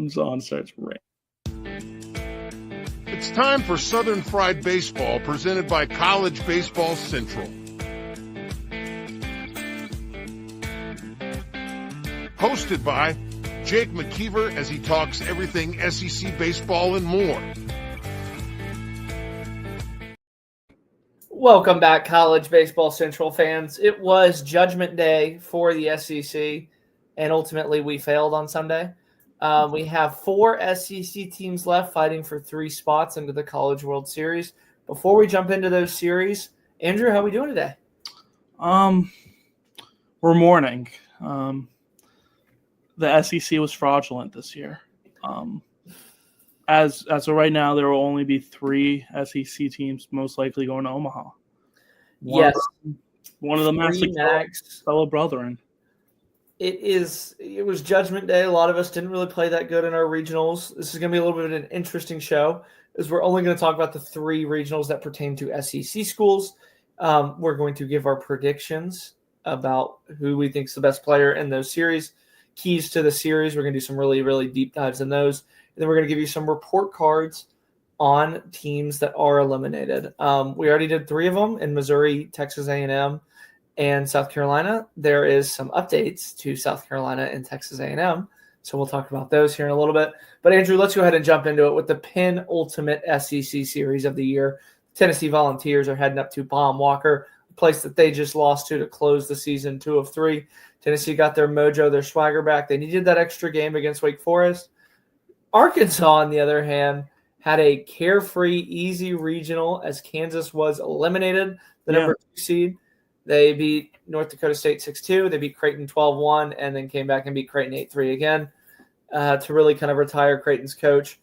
comes on, starts raining. It's time for Southern Fried Baseball, presented by College Baseball Central. Hosted by Jake Mckeever as he talks everything SEC baseball and more. Welcome back, College Baseball Central fans. It was Judgment Day for the SEC, and ultimately we failed on Sunday. We have 4 SEC teams left fighting for 3 spots into the College World Series. Before we jump into those series, Andrew, how are we doing today? We're mourning. The SEC was fraudulent this year. As of right now, there will only be 3 SEC teams most likely going to Omaha. One of them has to fellow brethren. It was Judgment Day. A lot of us didn't really play that good in our regionals. This is going to be a little bit of an interesting show, as we're only going to talk about the 3 regionals that pertain to SEC schools. We're going to give our predictions about who we think is the best player in those series, keys to the series. We're going to do some really, really deep dives in those. And then we're going to give you some report cards on teams that are eliminated. We already did 3 of them in Missouri, Texas A&M, and South Carolina. There is some updates to South Carolina and Texas A&M, so we'll talk about those here in a little bit. But Andrew, let's go ahead and jump into it with the penultimate SEC series of the year. Tennessee Volunteers are heading up to Baum Walker, a place that they just lost to close the season 2 of 3. Tennessee got their mojo, their swagger back. They needed that extra game against Wake Forest. Arkansas, on the other hand, had a carefree, easy regional as Kansas was eliminated, the number 2 seed. They beat North Dakota State 6-2. They beat Creighton 12-1 and then came back and beat Creighton 8-3 again to really kind of retire Creighton's coach.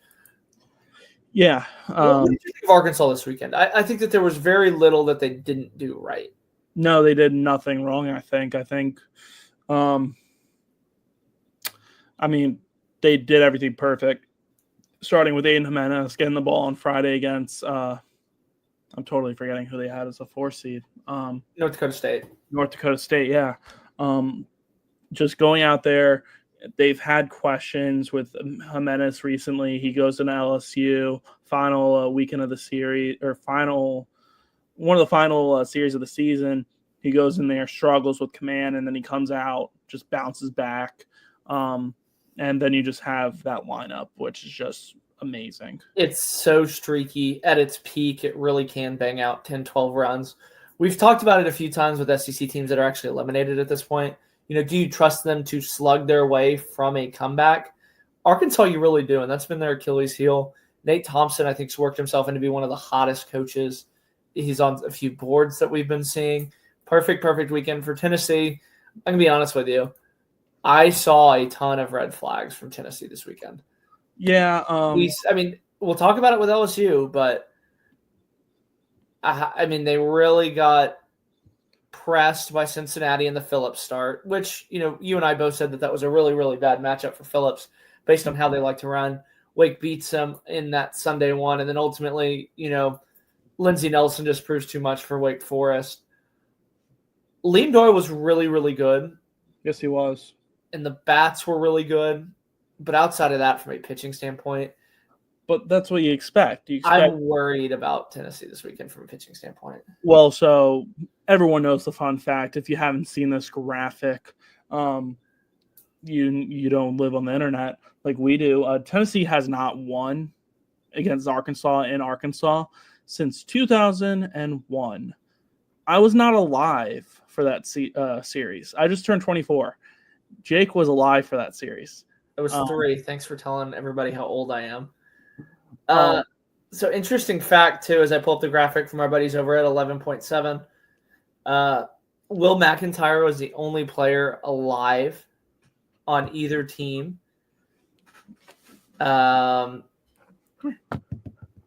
Yeah. What did you think of Arkansas this weekend? I think that there was very little that they didn't do right. No, they did nothing wrong, I think. They did everything perfect, starting with Aiden Jimenez getting the ball on Friday against I'm totally forgetting who they had as a 4 seed. North Dakota State, yeah. Just going out there, they've had questions with Jimenez recently. He goes into LSU, final weekend of the series, or one of the final series of the season. He goes in there, struggles with command, and then he comes out, just bounces back. And then you just have that lineup, which is just amazing. It's so streaky. At its peak, it really can bang out 10, 12 runs. We've talked about it a few times with SEC teams that are actually eliminated at this point. Do you trust them to slug their way from a comeback? Arkansas, you really do, and that's been their Achilles heel. Nate Thompson, I think, has worked himself into be one of the hottest coaches. He's on a few boards that we've been seeing. Perfect weekend for Tennessee. I'm going to be honest with you. I saw a ton of red flags from Tennessee this weekend. Yeah. We'll talk about it with LSU, but they really got pressed by Cincinnati in the Phillips start, which, you and I both said that was a really, really bad matchup for Phillips based on how they like to run. Wake beats them in that Sunday one, and then ultimately, Lindsey Nelson just proves too much for Wake Forest. Liam Doyle was really, really good. Yes, he was. And the bats were really good. But outside of that, from a pitching standpoint. But that's what you expect. I'm worried about Tennessee this weekend from a pitching standpoint. Well, so everyone knows the fun fact. If you haven't seen this graphic, you don't live on the internet like we do. Tennessee has not won against Arkansas in Arkansas since 2001. I was not alive for that series. I just turned 24. Jake was alive for that series. It was 3. Thanks for telling everybody how old I am. So interesting fact, too, as I pull up the graphic from our buddies over at 11.7. Will McIntyre was the only player alive on either team.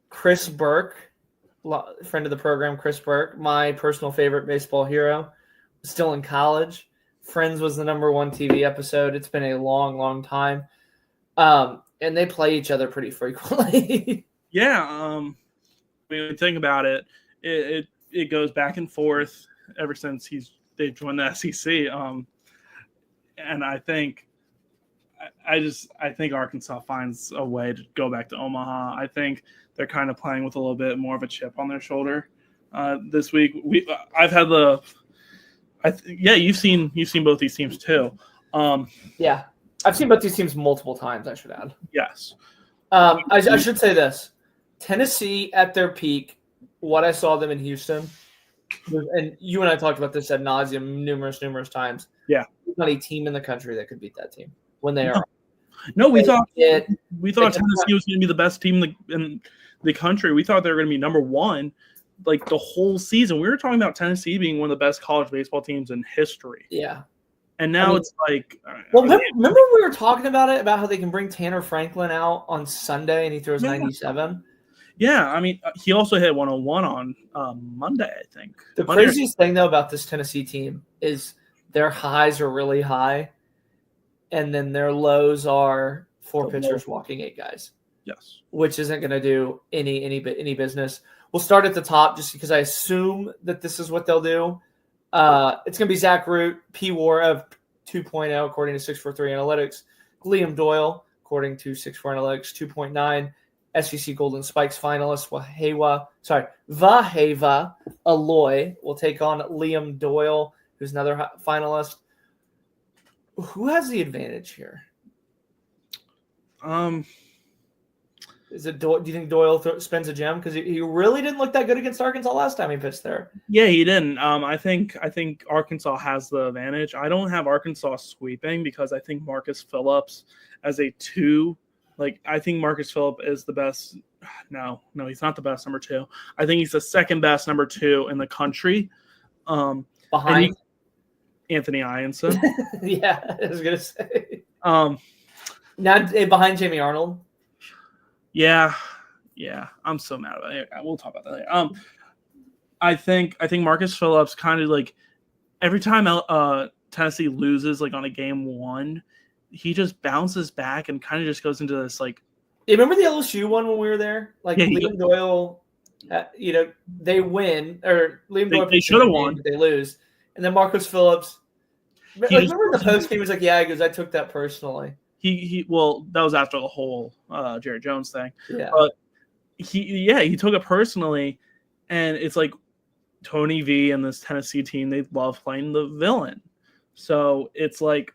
Chris Burke, friend of the program, Chris Burke, my personal favorite baseball hero, still in college. Friends was the number 1 TV episode. It's been a long, long time. And they play each other pretty frequently. Yeah. When you think about it, it goes back and forth ever since they've joined the SEC. And I think I think Arkansas finds a way to go back to Omaha. I think they're kind of playing with a little bit more of a chip on their shoulder this week. I've had you've seen both these teams too. Yeah, I've seen both these teams multiple times. I should add. Yes. I should say this: Tennessee at their peak, what I saw them in Houston, and you and I talked about this ad nauseum numerous times. Yeah, there's not a team in the country that could beat that team when they are. No, we thought Tennessee was going to be the best team in the country. We thought they were going to be number one, like the whole season. We were talking about Tennessee being one of the best college baseball teams in history. Yeah. And now it's like, well, remember we were talking about it, about how they can bring Tanner Franklin out on Sunday and he throws 97. Yeah, I mean, he also hit 101 on Monday, I think. The craziest thing though about this Tennessee team is their highs are really high, and then their lows are 4 pitchers walking 8 guys. Yes, which isn't going to do any business. We'll start at the top just because I assume that this is what they'll do. It's going to be Zach Root, P. War of 2.0 according to 643 Analytics. Liam Doyle, according to 64 Analytics, 2.9. SEC Golden Spikes finalist Vaheva Aloy will take on Liam Doyle, who's another finalist. Who has the advantage here? Is it? Do you think Doyle spins a gem because he really didn't look that good against Arkansas last time he pitched there? Yeah, he didn't. I think Arkansas has the advantage. I don't have Arkansas sweeping because I think Marcus Phillips as a 2. Like, I think Marcus Phillip is the best. No, he's not the best number 2. I think he's the second best number 2 in the country. Behind Anthony Ianson. Yeah, I was gonna say. Now behind Jamie Arnold. Yeah, I'm so mad about it. We'll talk about that later. I think Marcus Phillips kind of like every time Tennessee loses like on a game 1, he just bounces back and kind of just goes into this like. You remember the LSU one when we were there? Like Liam Doyle, they win or Liam Doyle. They should have won. They lose, and then Marcus Phillips. Remember the post game was like, "Yeah," he goes, "I took that personally." Well, that was after the whole Jared Jones thing. Yeah. But he took it personally, and it's like Tony V and this Tennessee team, they love playing the villain. So it's like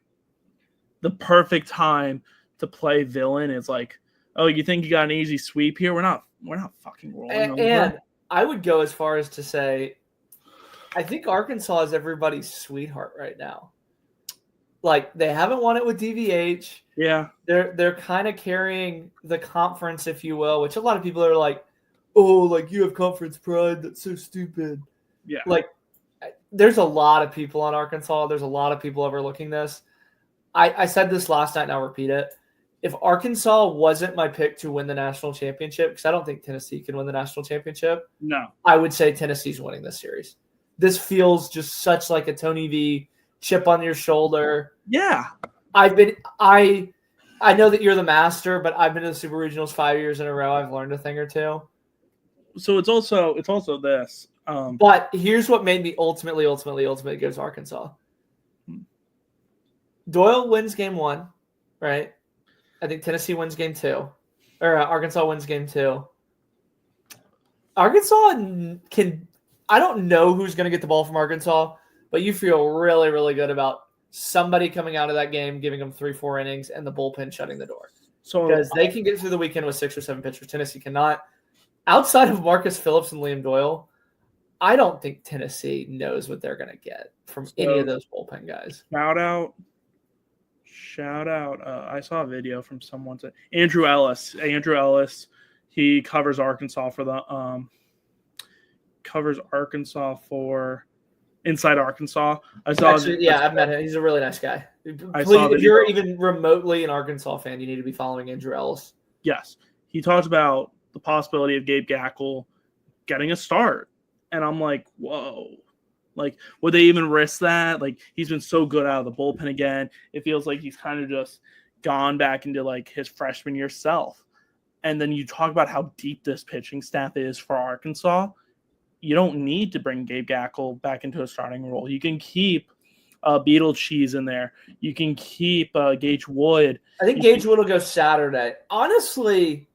the perfect time to play villain. It's like, oh, you think you got an easy sweep here? We're not fucking rolling. And I would go as far as to say, I think Arkansas is everybody's sweetheart right now. Like, they haven't won it with DVH. Yeah. They're kind of carrying the conference, if you will, which a lot of people are like, oh, like, you have conference pride. That's so stupid. Yeah. Like, there's a lot of people on Arkansas. There's a lot of people overlooking this. I said this last night, and I'll repeat it. If Arkansas wasn't my pick to win the national championship, because I don't think Tennessee can win the national championship, no, I would say Tennessee's winning this series. This feels just such like a Tony V chip on your shoulder. Yeah. I know that you're the master, but I've been to the Super Regionals 5 years in a row. I've learned a thing or two. So it's also this. But here's what made me ultimately goes Arkansas. Doyle wins game 1, right? I think Tennessee wins game 2, or Arkansas wins game 2. Arkansas can. I don't know who's going to get the ball from Arkansas, but you feel really, really good about somebody coming out of that game, giving them 3-4 innings, and the bullpen shutting the door. So because they can get through the weekend with 6 or 7 pitchers, Tennessee cannot. Outside of Marcus Phillips and Liam Doyle, I don't think Tennessee knows what they're going to get from any of those bullpen guys. Shout out. I saw a video from someone. Andrew Ellis. He covers Arkansas for the for Inside Arkansas. I've met him. He's a really nice guy. If you're even remotely an Arkansas fan, you need to be following Andrew Ellis. Yes. He talks about the possibility of Gabe Gackle getting a start. And I'm like, whoa. Like, would they even risk that? Like, he's been so good out of the bullpen again. It feels like he's kind of just gone back into, like, his freshman year self. And then you talk about how deep this pitching staff is for Arkansas. You don't need to bring Gabe Gackle back into a starting role. You can keep Beetle Cheese in there. You can keep Gage Wood. I think Gage Wood will go Saturday. Honestly,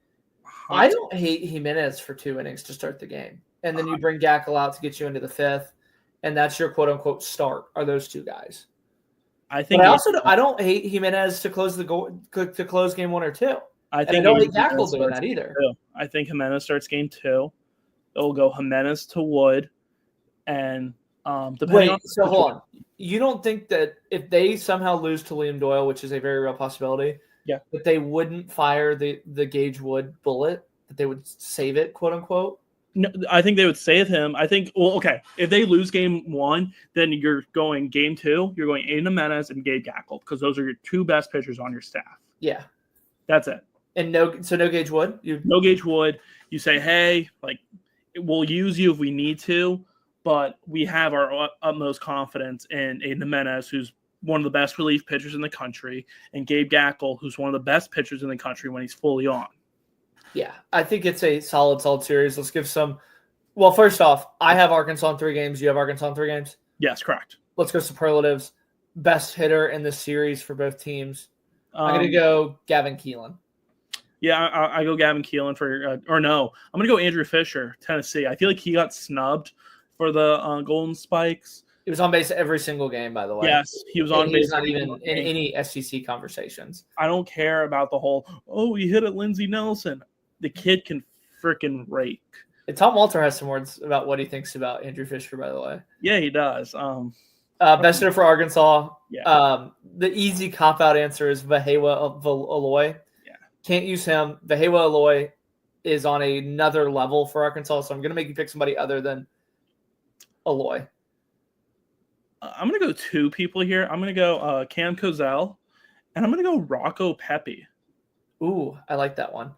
I don't hate Jimenez for 2 innings to start the game. And then you bring Gackel out to get you into the 5th. And that's your quote-unquote start, are those 2 guys. I don't hate Jimenez to close game 1 or 2. I don't hate Gackel doing that either. I think Jimenez starts game 2. It'll go Jimenez to Wood. And hold on. You don't think that if they somehow lose to Liam Doyle, which is a very real possibility, that they wouldn't fire the Gage Wood bullet, that they would save it, quote unquote? No, I think they would save him. I think, if they lose game 1, then you're going game 2, you're going Aiden Jimenez and Gabe Gackel, because those are your 2 best pitchers on your staff. Yeah. That's it. And no Gage Wood? No Gage Wood. You say, hey, we'll use you if we need to, but we have our utmost confidence in Aiden Jimenez, who's one of the best relief pitchers in the country, and Gabe Gackel, who's one of the best pitchers in the country when he's fully on. Yeah, I think it's a solid series. Let's give some – well, first off, I have Arkansas in 3 games. You have Arkansas in 3 games? Yes, correct. Let's go superlatives. Best hitter in this series for both teams. I'm going to go Gavin Keelan. Yeah, I go Gavin Keelan I'm going to go Andrew Fisher, Tennessee. I feel like he got snubbed for the Golden Spikes. He was on base every single game, by the way. Yes, he was on base. He's not even in any SEC conversations. I don't care about the whole, he hit at Lindsey Nelson. The kid can freaking rake. And Tom Walter has some words about what he thinks about Andrew Fisher, by the way. Yeah, he does. Best hitter for Arkansas. Yeah. The easy cop-out answer is Vahewa Aloy. Yeah. Can't use him. Vahewa Aloy is on another level for Arkansas, so I'm going to make you pick somebody other than Aloy. I'm going to go 2 people here. I'm going to go Cam Cozell, and I'm going to go Rocco Pepe. Ooh, I like that one.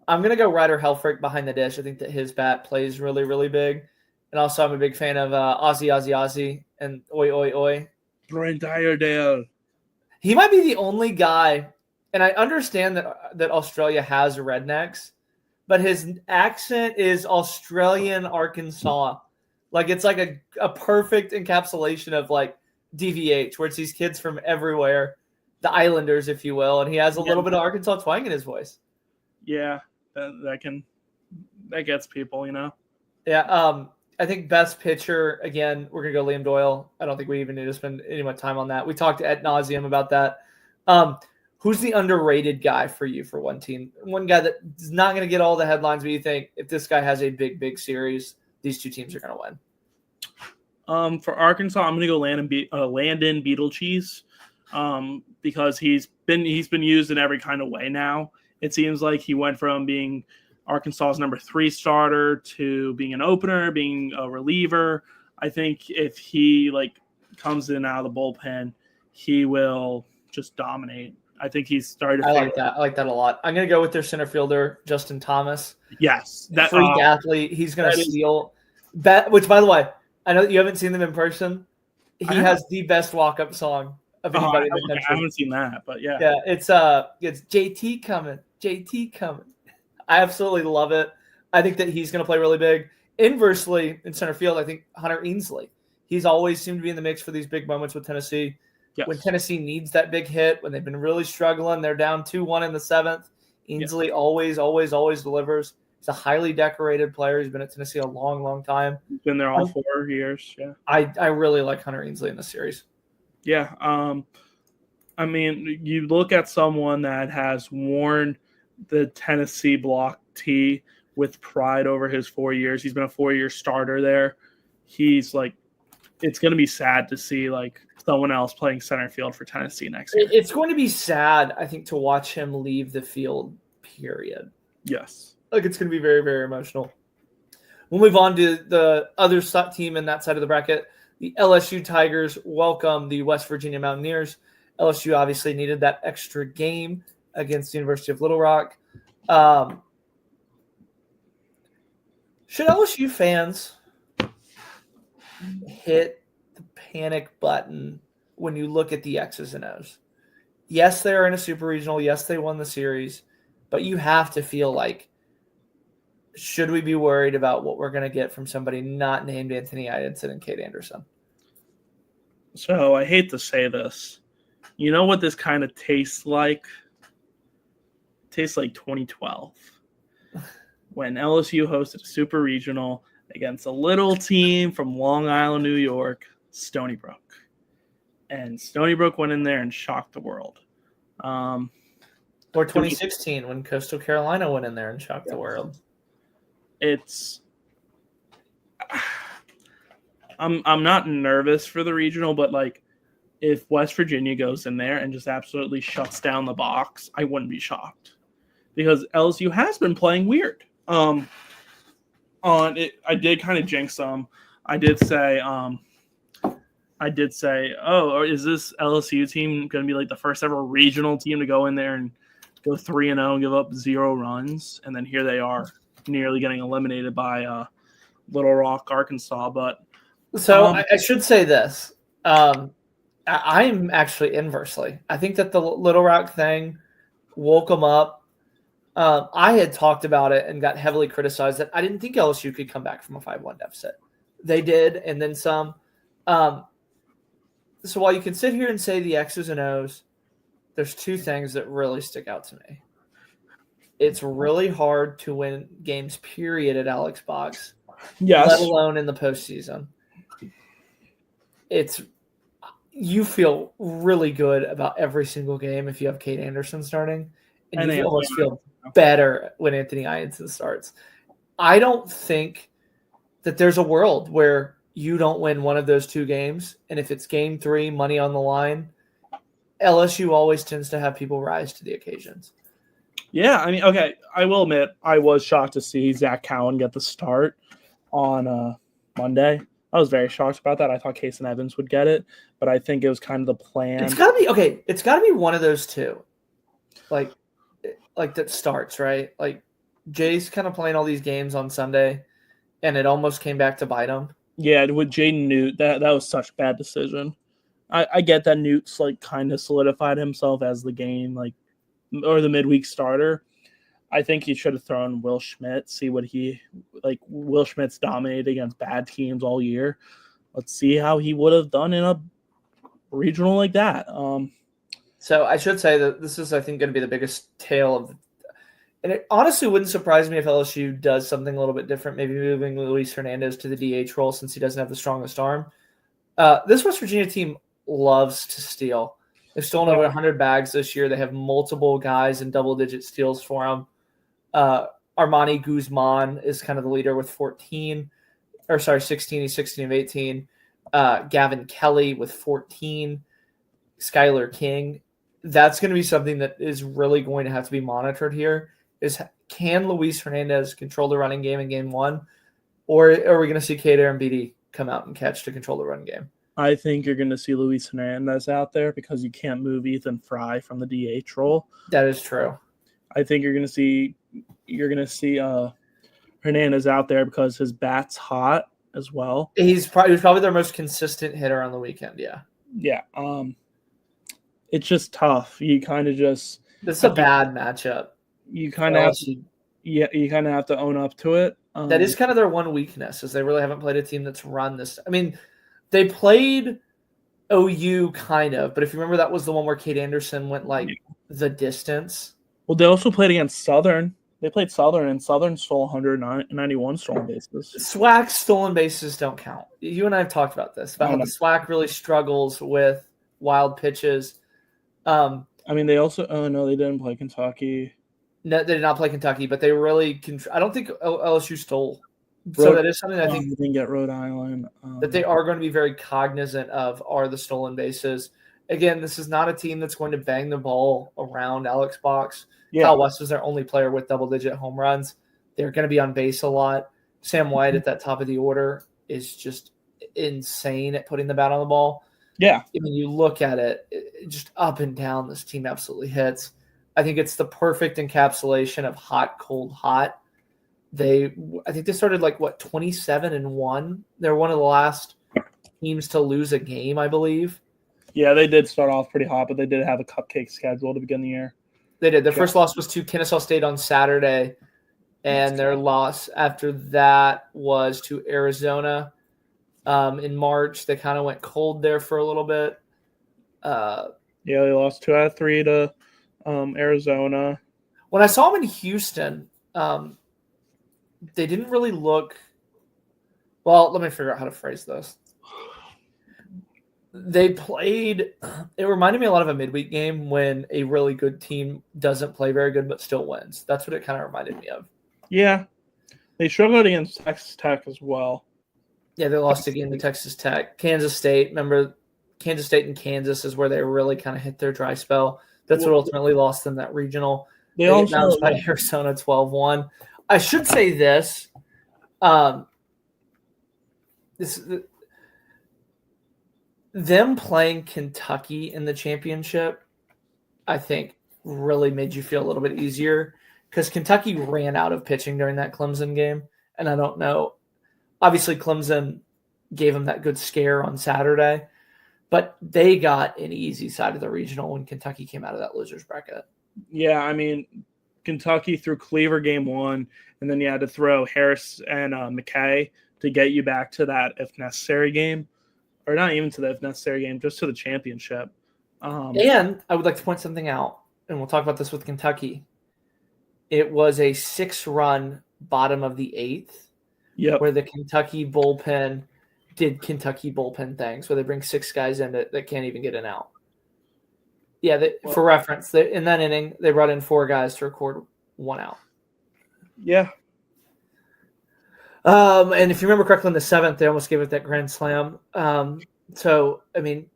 I'm going to go Ryder Helfrich behind the dish. I think that his bat plays really, really big. And also I'm a big fan of Ozzy, and Oi, Oi, Oi. Brent Iredale. He might be the only guy, and I understand that Australia has rednecks, but his accent is Australian Arkansas. It's like a perfect encapsulation of DVH, where it's these kids from everywhere, the Islanders, if you will, and he has a little bit of Arkansas twang in his voice. Yeah, that gets people, Yeah, I think best pitcher, again, we're going to go Liam Doyle. I don't think we even need to spend any more time on that. We talked ad nauseum about that. Who's the underrated guy for you for one team? One guy that's not going to get all the headlines, but you think if this guy has a big, big series, these 2 teams are going to win? For Arkansas, I'm going to go Landon Beetle Cheese, because he's been used in every kind of way now. It seems like he went from being Arkansas's number 3 starter to being an opener, being a reliever. I think if he comes in out of the bullpen, he will just dominate. I think he's started. I like that a lot. I'm going to go with their center fielder, Justin Thomas. Yes, that freak athlete. He's going to steal. Which, by the way, I know you haven't seen them in person. He has the best walk-up song of anybody in the country. I haven't seen that, but yeah. Yeah, it's JT coming. JT coming. I absolutely love it. I think that he's going to play really big. Inversely, in center field, I think Hunter Ainsley. He's always seemed to be in the mix for these big moments with Tennessee. Yes. When Tennessee needs that big hit, when they've been really struggling, they're down 2-1 in the 7th. Ainsley always delivers. He's a highly decorated player. He's been at Tennessee a long, long time. He's been there all 4 years. Yeah. I really like Hunter Ainsley in this series. Yeah. I mean, you look at someone that has worn the Tennessee block tee with pride over his 4 years. He's been a 4-year starter there. He's it's going to be sad to see someone else playing center field for Tennessee next year. It's going to be sad, I think, to watch him leave the field, period. Yes. It's going to be very, very emotional. We'll move on to the other team in that side of the bracket. The LSU Tigers welcome the West Virginia Mountaineers. LSU obviously needed that extra game against the University of Little Rock. Should LSU fans hit the panic button when you look at the X's and O's? Yes, they're in a super regional. Yes, they won the series. But you have to feel should we be worried about what we're going to get from somebody not named Anthony Idinson and Kate Anderson? So I hate to say this. You know what this kind of tastes like? It tastes like 2012 when LSU hosted a super regional against a little team from Long Island, New York, Stony Brook. And Stony Brook went in there and shocked the world. Or 2016 when Coastal Carolina went in there and shocked the world. I'm not nervous for the regional, but like if West Virginia goes in there and just absolutely shuts down the box, I wouldn't be shocked because LSU has been playing weird. On it, I did kind of jinx them. I did say, oh, or is this LSU team going to be like the first ever regional team to go in there and go 3-0 and give up 0 runs? And then here they are, nearly getting eliminated by Little Rock, Arkansas. But so I should say this. I'm actually inversely. I think that the Little Rock thing woke them up. I had talked about it and got heavily criticized that I didn't think LSU could come back from a 5-1 deficit. They did, and then some. So while you can sit here and say the X's and O's, there's two things that really stick out to me. It's really hard to win games, period, at Alex Boggs, let alone in the postseason. You feel really good about every single game if you have Kate Anderson starting, and you almost feel better when Anthony Ianson starts. I don't think that there's a world where you don't win one of those two games, and if it's game 3, money on the line, LSU always tends to have people rise to the occasions. Yeah, I mean, okay, I will admit I was shocked to see Zach Cowan get the start on Monday. I was very shocked about that. I thought Kason Evans would get it, but I think it was kind of the plan. It's got to be one of those two, like that starts right. Like Jay's kind of playing all these games on Sunday, and it almost came back to bite him. Yeah, with Jaden Newt, that was such a bad decision. I get that Newt's like kind of solidified himself as the game or the midweek starter. I think he should have thrown Will Schmidt, see what Will Schmidt's dominated against bad teams all year. Let's see how he would have done in a regional like that. So I should say that this is, I think, going to be the biggest tale of and it honestly wouldn't surprise me if LSU does something a little bit different, maybe moving Luis Hernandez to the DH role since he doesn't have the strongest arm. This West Virginia team loves to steal. They've stolen over 100 bags this year. They have multiple guys in double-digit steals for them. Armani Guzman is kind of the leader with 16. He's 16 of 18. Gavin Kelly with 14. Skylar King. That's going to be something that is really going to have to be monitored here. Can Luis Hernandez control the running game in game 1? Or are we going to see Kade Arambidi come out and catch to control the run game? I think you're going to see Luis Hernandez out there because you can't move Ethan Fry from the DH role. That is true. I think you're going to see Hernandez out there because his bat's hot as well. He was probably their most consistent hitter on the weekend. Yeah. Yeah. It's just tough. You kind of just. This is a bad matchup. You kind of have to own up to it. That is kind of their one weakness, is they really haven't played a team that's run this. I mean, they played OU kind of, but if you remember, that was the one where Kate Anderson went the distance. Well, they also played against Southern. They played Southern, and Southern stole 191 stolen bases. SWAC's stolen bases don't count. You and I have talked about this, about how the SWAC really struggles with wild pitches. I mean, they also – no, they didn't play Kentucky. No, they did not play Kentucky, but they really I don't think LSU stole. So that is something I think they didn't get Rhode Island. That they are going to be very cognizant of are the stolen bases. Again, this is not a team that's going to bang the ball around Alex Boggs. Yeah. Kyle West is their only player with double-digit home runs. They're going to be on base a lot. Sam White at that top of the order is just insane at putting the bat on the ball. Yeah. I mean, you look at it just up and down, this team absolutely hits. I think it's the perfect encapsulation of hot, cold, hot. I think they started 27-1. They're one of the last teams to lose a game, I believe. Yeah, they did start off pretty hot, but they did have a cupcake schedule to begin the year. They did. Their first loss was to Kennesaw State on Saturday, and their loss after that was to Arizona. in March. They kind of went cold there for a little bit. Yeah, they lost 2 out of 3 to Arizona. When I saw them in Houston, they didn't really look – well, let me figure out how to phrase this. They played – it reminded me a lot of a midweek game when a really good team doesn't play very good but still wins. That's what it kind of reminded me of. Yeah. They struggled against Texas Tech as well. Yeah, they lost again to Texas Tech. Kansas State, remember, Kansas State and Kansas is where they really kind of hit their dry spell. That's what ultimately lost them that regional. They get bounced by Arizona 12-1. I should say this. Them playing Kentucky in the championship, I think, really made you feel a little bit easier because Kentucky ran out of pitching during that Clemson game. And I don't know. Obviously, Clemson gave them that good scare on Saturday, but they got an easy side of the regional when Kentucky came out of that loser's bracket. Yeah, I mean, Kentucky threw Mckeever game 1, and then you had to throw Harris and McKay to get you back to that if necessary game. Or not even to the if necessary game, just to the championship. And I would like to point something out, and we'll talk about this with Kentucky. It was a 6-run bottom of the 8th. Yep. Where the Kentucky bullpen did Kentucky bullpen things, where they bring 6 guys in that can't even get an out. Yeah, for reference, in that inning, they brought in 4 guys to record 1 out. Yeah. And if you remember correctly, in the 7th, they almost gave it that grand slam. So, I mean,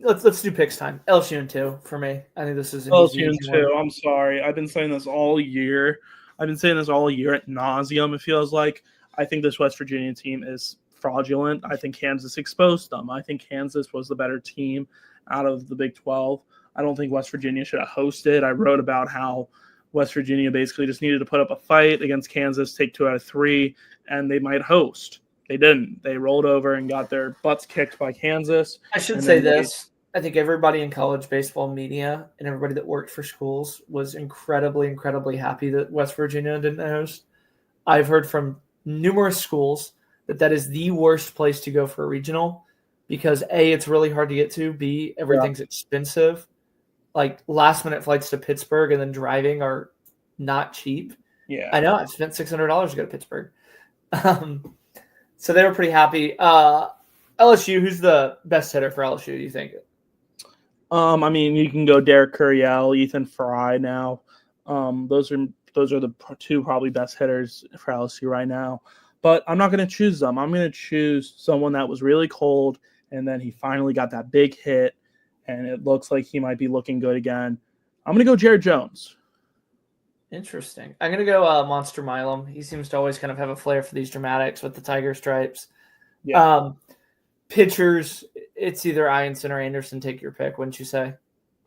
let's do picks time. LSU in 2 for me. I think this is an LSU in easy 2. one. I'm sorry. I've been saying this all year. I've been saying this all year at nauseum, it feels like. I think this West Virginia team is fraudulent. I think Kansas exposed them. I think Kansas was the better team out of the Big 12. I don't think West Virginia should have hosted. I wrote about how West Virginia basically just needed to put up a fight against Kansas, take 2 out of 3, and they might host. They didn't. They rolled over and got their butts kicked by Kansas. I should say this. I think everybody in college baseball media and everybody that worked for schools was incredibly, incredibly happy that West Virginia didn't host. I've heard from numerous schools that is the worst place to go for a regional because A, it's really hard to get to. B, everything's expensive. Like last-minute flights to Pittsburgh and then driving are not cheap. Yeah, I know. I've spent $600 to go to Pittsburgh. So they were pretty happy. LSU, who's the best hitter for LSU, do you think? I mean, you can go Derek Curriell, Ethan Fry now. Those are the 2 probably best hitters for LSU right now. But I'm not going to choose them. I'm going to choose someone that was really cold, and then he finally got that big hit, and it looks like he might be looking good again. I'm going to go Jared Jones. Interesting. I'm going to go Monster Milam. He seems to always kind of have a flair for these dramatics with the tiger stripes. Yeah. Pitchers, it's either Ianson or Anderson. Take your pick, wouldn't you say?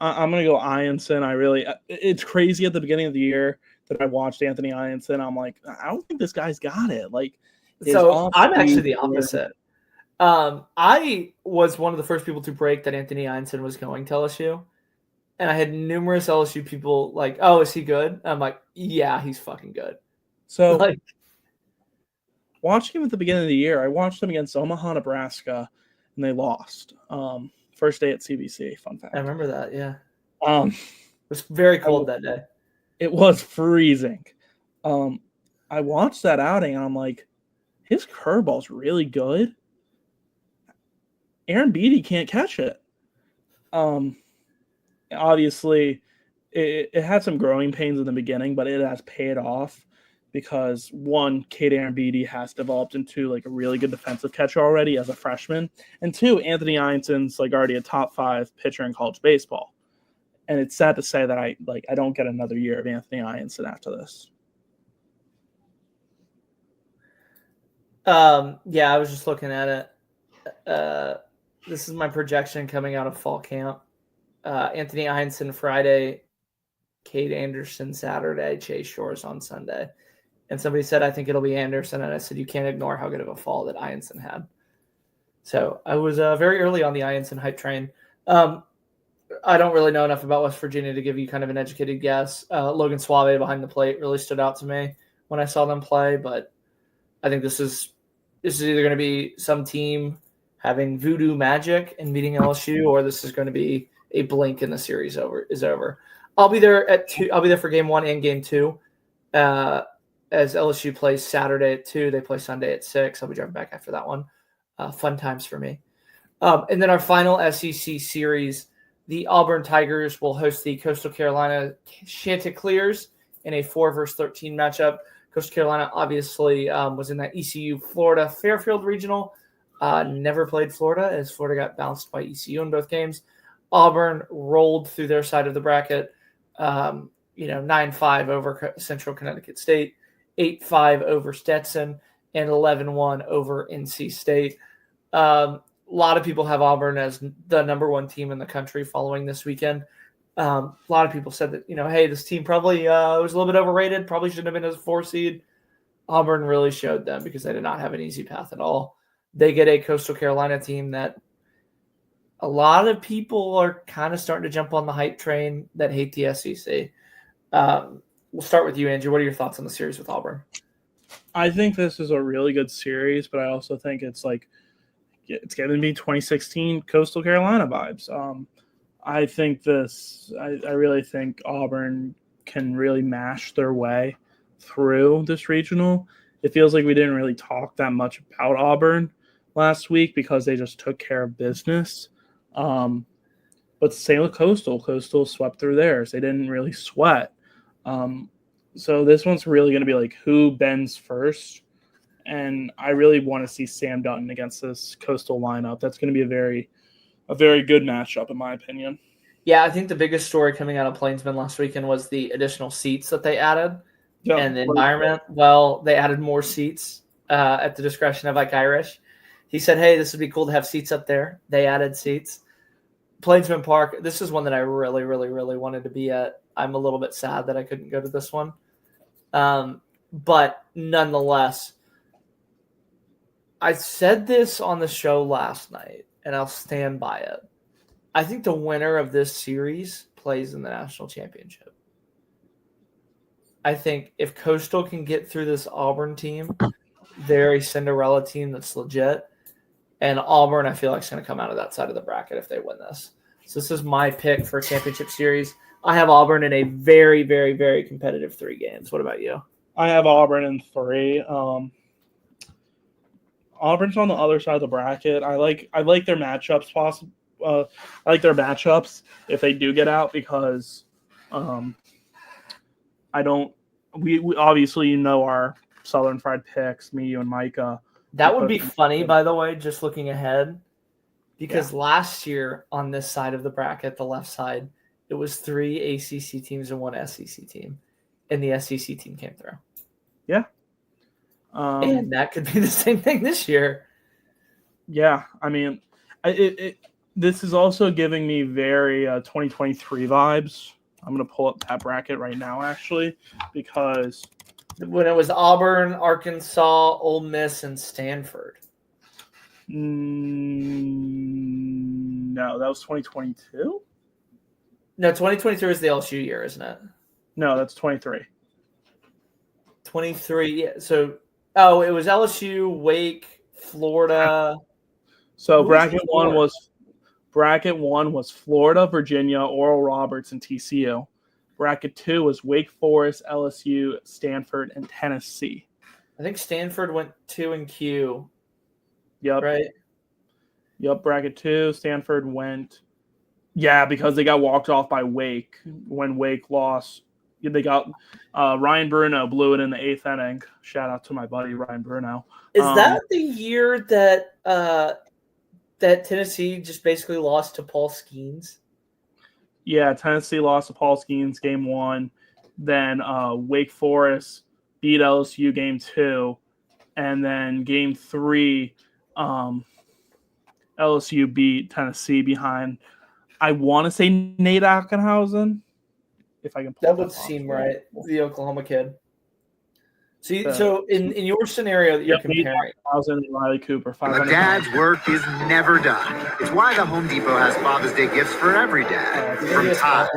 I'm going to go Ianson. It's crazy at the beginning of the year that I watched Anthony Ianson. I'm like, I don't think this guy's got it. So I'm actually the opposite. I was one of the first people to break that Anthony Ianson was going to LSU. And I had numerous LSU people like, oh, is he good? I'm like, yeah, he's fucking good. So watching him at the beginning of the year, I watched him against Omaha, Nebraska, and they lost. First day at CBC, fun fact. I remember that, yeah. It was very cold that day. It was freezing. I watched that outing, and I'm like, his curveball's really good. Aaron Beatty can't catch it. Obviously, it had some growing pains in the beginning, but it has paid off because, one, Cade Aaron Beatty has developed into a really good defensive catcher already as a freshman, and 2, Anthony Ianson's already a top 5 pitcher in college baseball. And it's sad to say that I don't get another year of Anthony Ianson after this. Yeah, I was just looking at it. This is my projection coming out of fall camp. Anthony Ianson Friday, Cade Anderson Saturday, Chase Shores on Sunday. And somebody said, I think it'll be Anderson. And I said, you can't ignore how good of a fall that Ianson had. So I was very early on the Ianson hype train. I don't really know enough about West Virginia to give you kind of an educated guess. Logan Suave behind the plate really stood out to me when I saw them play, but I think this is either going to be some team having voodoo magic and beating LSU, or this is going to be a blink and the series is over. I'll be there at 2. I'll be there for game 1 and game 2. As LSU plays Saturday at 2, they play Sunday at 6. I'll be driving back after that one. Fun times for me. And then our final SEC series, the Auburn Tigers will host the Coastal Carolina Chanticleers in a 4-13 matchup. Coastal Carolina obviously was in that ECU Florida Fairfield regional. Never played Florida, as Florida got bounced by ECU in both games. Auburn rolled through their side of the bracket, 9-5 over Central Connecticut State, 8-5 over Stetson, and 11-1 over NC State. A lot of people have Auburn as the number 1 team in the country following this weekend. A lot of people said that, hey, this team probably was a little bit overrated, probably shouldn't have been as a 4 seed. Auburn really showed them because they did not have an easy path at all. They get a Coastal Carolina team that a lot of people are kind of starting to jump on the hype train that hate the SEC. We'll start with you, Andrew. What are your thoughts on the series with Auburn? I think this is a really good series, but I also think it's giving me 2016 Coastal Carolina vibes. I really think Auburn can really mash their way through this regional. It feels like we didn't really talk that much about Auburn last week because they just took care of business. But same with Coastal. Coastal swept through theirs. They didn't really sweat. So this one's really going to be like who bends first. And I really want to see Sam Dutton against this Coastal lineup. That's going to be a very good matchup, in my opinion. Yeah, I think the biggest story coming out of Plainsman last weekend was the additional seats that they added and the environment. Well, they added more seats at the discretion of Ike Irish. He said, hey, this would be cool to have seats up there. They added seats. Plainsman Park, this is one that I really, really, really wanted to be at. I'm a little bit sad that I couldn't go to this one. But nonetheless, I said this on the show last night, and I'll stand by it. I think the winner of this series plays in the national championship. I think if Coastal can get through this Auburn team, they're a Cinderella team that's legit. And Auburn, I feel like, is going to come out of that side of the bracket if they win this. So this is my pick for a championship series. I have Auburn in a very, very, very competitive 3 games. What about you? I have Auburn in 3. Auburn's on the other side of the bracket. I like their matchups I like their matchups if they do get out because we obviously our Southern Fried picks, me, you, and Micah. That would be funny, by the way, just looking ahead, because last year on this side of the bracket, the left side, it was 3 ACC teams and 1 SEC team, and the SEC team came through. Yeah. And that could be the same thing this year. Yeah, I mean, this is also giving me very 2023 vibes. I'm going to pull up that bracket right now, actually, because when it was Auburn, Arkansas, Ole Miss, and Stanford. No, that was 2022? No, 2023 is the LSU year, isn't it? No, that's 23. 23, yeah. So, it was LSU, Wake, Florida. So bracket one was Florida, Virginia, Oral Roberts, and TCU. Bracket 2 was Wake Forest, LSU, Stanford, and Tennessee. I think Stanford went 2 in Q. Yep. Right? Yep, bracket 2, Stanford went. Yeah, because they got walked off by Wake when Wake lost. They got Ryan Bruno blew it in the 8th inning. Shout out to my buddy Ryan Bruno. Is that the year that that Tennessee just basically lost to Paul Skeens? Yeah, Tennessee lost to Paul Skeens game 1. Then Wake Forest beat LSU game 2. And then game 3, LSU beat Tennessee behind, I want to say, Nate Ackenhausen. If I can pull that would seem right. The Oklahoma kid. So in your scenario that you're comparing, and Riley Cooper, a dad's work is never done. It's why the Home Depot has Father's Day gifts for every dad. From tiles.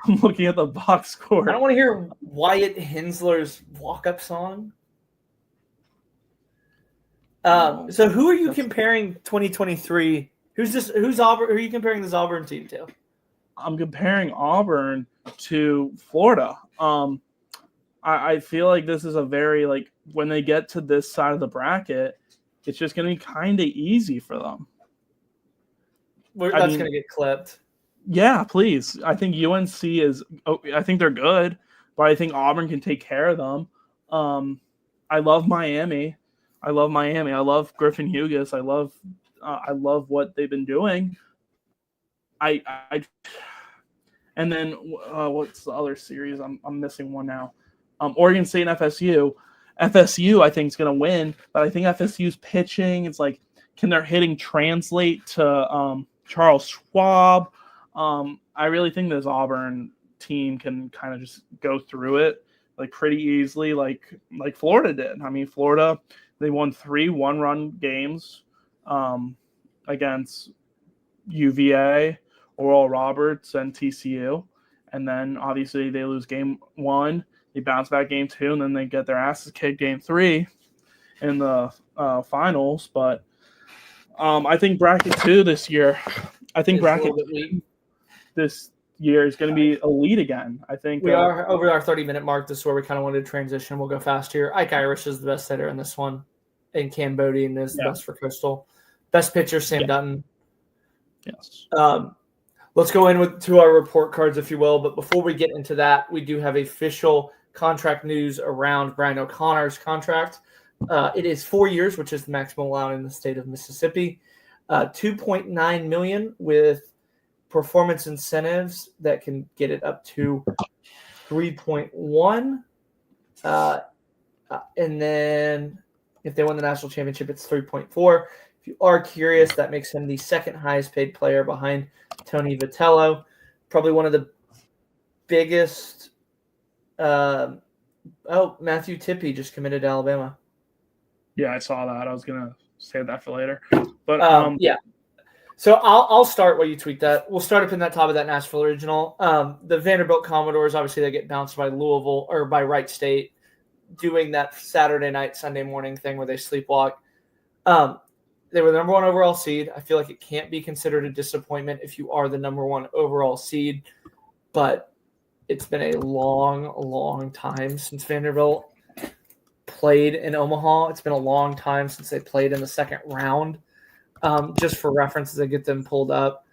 I'm looking at the box score. I don't want to hear Wyatt Hensler's walk-up song. So who are you comparing 2023? Who's Auburn? Who are you comparing this Auburn team to? I'm comparing Auburn to Florida. I feel like this is a very, like, when they get to this side of the bracket, it's just going to be kind of easy for them. That's going to get clipped. Yeah, please. I think UNC I think they're good, but I think Auburn can take care of them. I love Miami. I love Griffin Hughes. I love what they've been doing. And then what's the other series? I'm missing one now. Oregon State and FSU. FSU, I think, is going to win, but I think FSU's pitching, it's like, can their hitting translate to Charles Schwab? I really think this Auburn team can kind of just go through it like pretty easily, like Florida did. I mean, Florida, they won 3 one-run games against UVA, Oral Roberts, and TCU. And then, obviously, they lose game 1. They bounce back game 2, and then they get their asses kicked game 3 in the finals. But I think bracket 2 this year, this year is going to be elite again. I think we are over our 30-minute mark. This is where we kind of wanted to transition. We'll go fast here. Ike Irish is the best hitter in this one, and Cambodian is the best for Coastal. Best pitcher, Sam Dutton. Yes. Let's go to our report cards, if you will. But before we get into that, we do have official contract news around Brian O'Connor's contract. It is 4 years, which is the maximum allowed in the state of Mississippi. $2.9 million with performance incentives that can get it up to 3.1. And then if they win the national championship, it's 3.4. If you are curious, that makes him the second highest paid player behind Tony Vitello. Probably one of the biggest. Matthew Tippy just committed to Alabama. Yeah, I saw that. I was going to save that for later. But yeah. So I'll start while you tweet that. We'll start up in that top of that Nashville Regional. The Vanderbilt Commodores, obviously, they get bounced by Louisville or by Wright State, doing that Saturday night, Sunday morning thing where they sleepwalk. They were the number 1 overall seed. I feel like it can't be considered a disappointment if you are the number 1 overall seed, but it's been a long, long time since Vanderbilt played in Omaha. It's been a long time since they played in the second round. Just for reference, as I get them pulled up,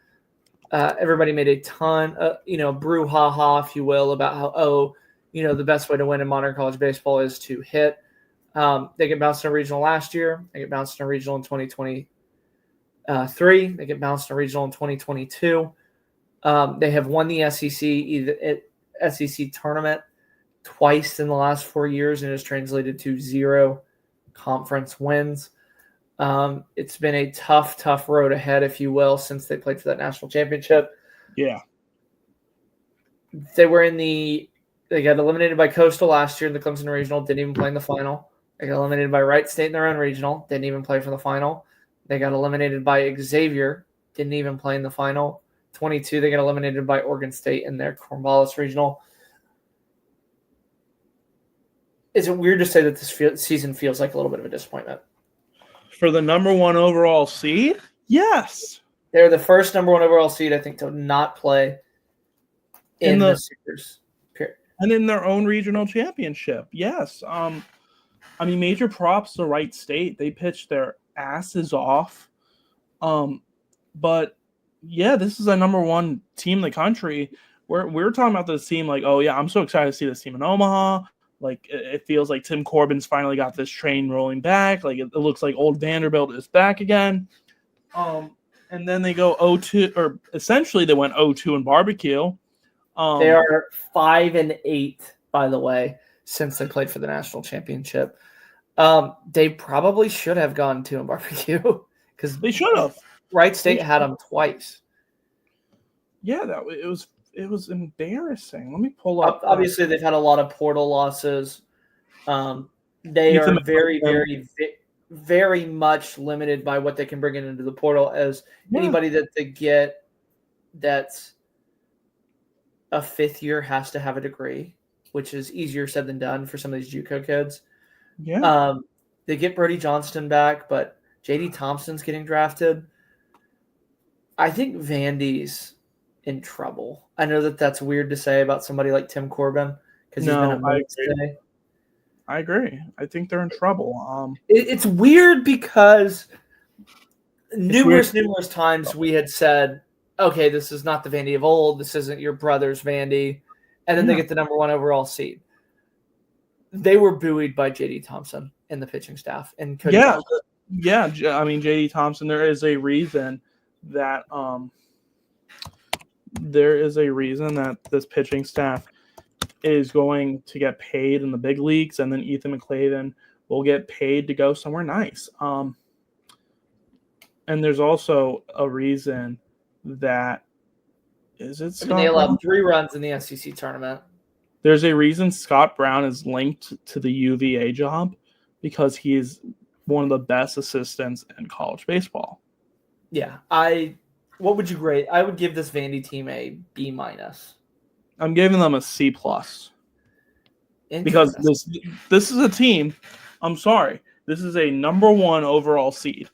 everybody made a ton, brouhaha, if you will, about how, the best way to win in modern college baseball is to hit. They get bounced in a regional last year. They get bounced in a regional in 2023. They get bounced in a regional in 2022. They have won the SEC tournament twice in the last 4 years and has translated to 0 conference wins. It's been a tough road ahead, if you will, since they played for that national championship. Yeah. They got eliminated by Coastal last year in the Clemson Regional, didn't even play in the final. They got eliminated by Wright State in their own regional, didn't even play for the final. They got eliminated by Xavier, didn't even play in the final. 22, they got eliminated by Oregon State in their Corvallis Regional. Is it weird to say that this season feels like a little bit of a disappointment? For the number 1 overall seed? Yes. They're the first number 1 overall seed, I think, to not play in the series. And in their own regional championship. Yes. Major props to Wright State. They pitched their asses off. But yeah, this is a number 1 team in the country. We're talking about this team like, oh yeah, I'm so excited to see this team in Omaha. Like, it feels like Tim Corbin's finally got this train rolling back. Like, it looks like old Vanderbilt is back again. And then they go 0-2, or essentially they went 0-2 in barbecue. They are 5-8, by the way, since they played for the national championship. They probably should have gone 2 in barbecue because they should have. Wright State had them twice. Yeah, it was embarrassing. Let me pull up. Obviously, they've had a lot of portal losses. They are very, very, very much limited by what they can bring into the portal. As anybody that they get that's a fifth year has to have a degree, which is easier said than done for some of these JUCO kids. Yeah. They get Brody Johnston back, but JD Thompson's getting drafted. I think Vandy's in trouble. I know that that's weird to say about somebody like Tim Corbin because he's been a mainstay. I agree. I think they're in trouble. It's weird because numerous times we had said, okay, this is not the Vandy of old. This isn't your brother's Vandy. And then they get the number 1 overall seed. They were buoyed by JD Thompson and the pitching staff. And yeah. I mean, JD Thompson, there is a reason that this pitching staff is going to get paid in the big leagues, and then Ethan McClaven will get paid to go somewhere nice. And there's also a reason that they allowed 3 runs in the SEC tournament. There's a reason Scott Brown is linked to the UVA job because he is one of the best assistants in college baseball. Yeah. What would you grade? I would give this Vandy team a B-. I'm giving them a C+. Because this is a team, I'm sorry, this is a number 1 overall seed.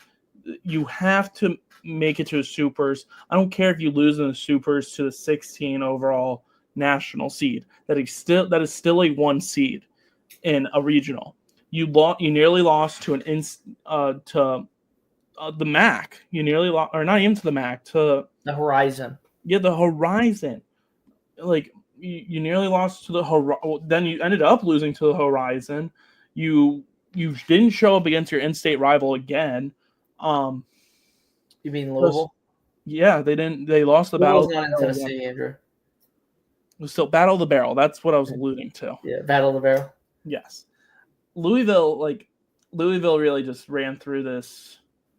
You have to make it to the Supers. I don't care if you lose in the Supers to the 16 overall national seed. That is still a 1 seed in a regional. You nearly lost to the MAC. You nearly lost, or not even to the MAC, to the Horizon. Yeah, the Horizon. Like you nearly lost to the Horizon. Then you ended up losing to the Horizon. You didn't show up against your in-state rival again. You mean Louisville? Yeah, they didn't. They lost the battle. Not in Tennessee, Andrew. It was still Battle of the Barrel. That's what I was alluding to. Yeah, Battle of the Barrel. Yes, Louisville really just ran through this,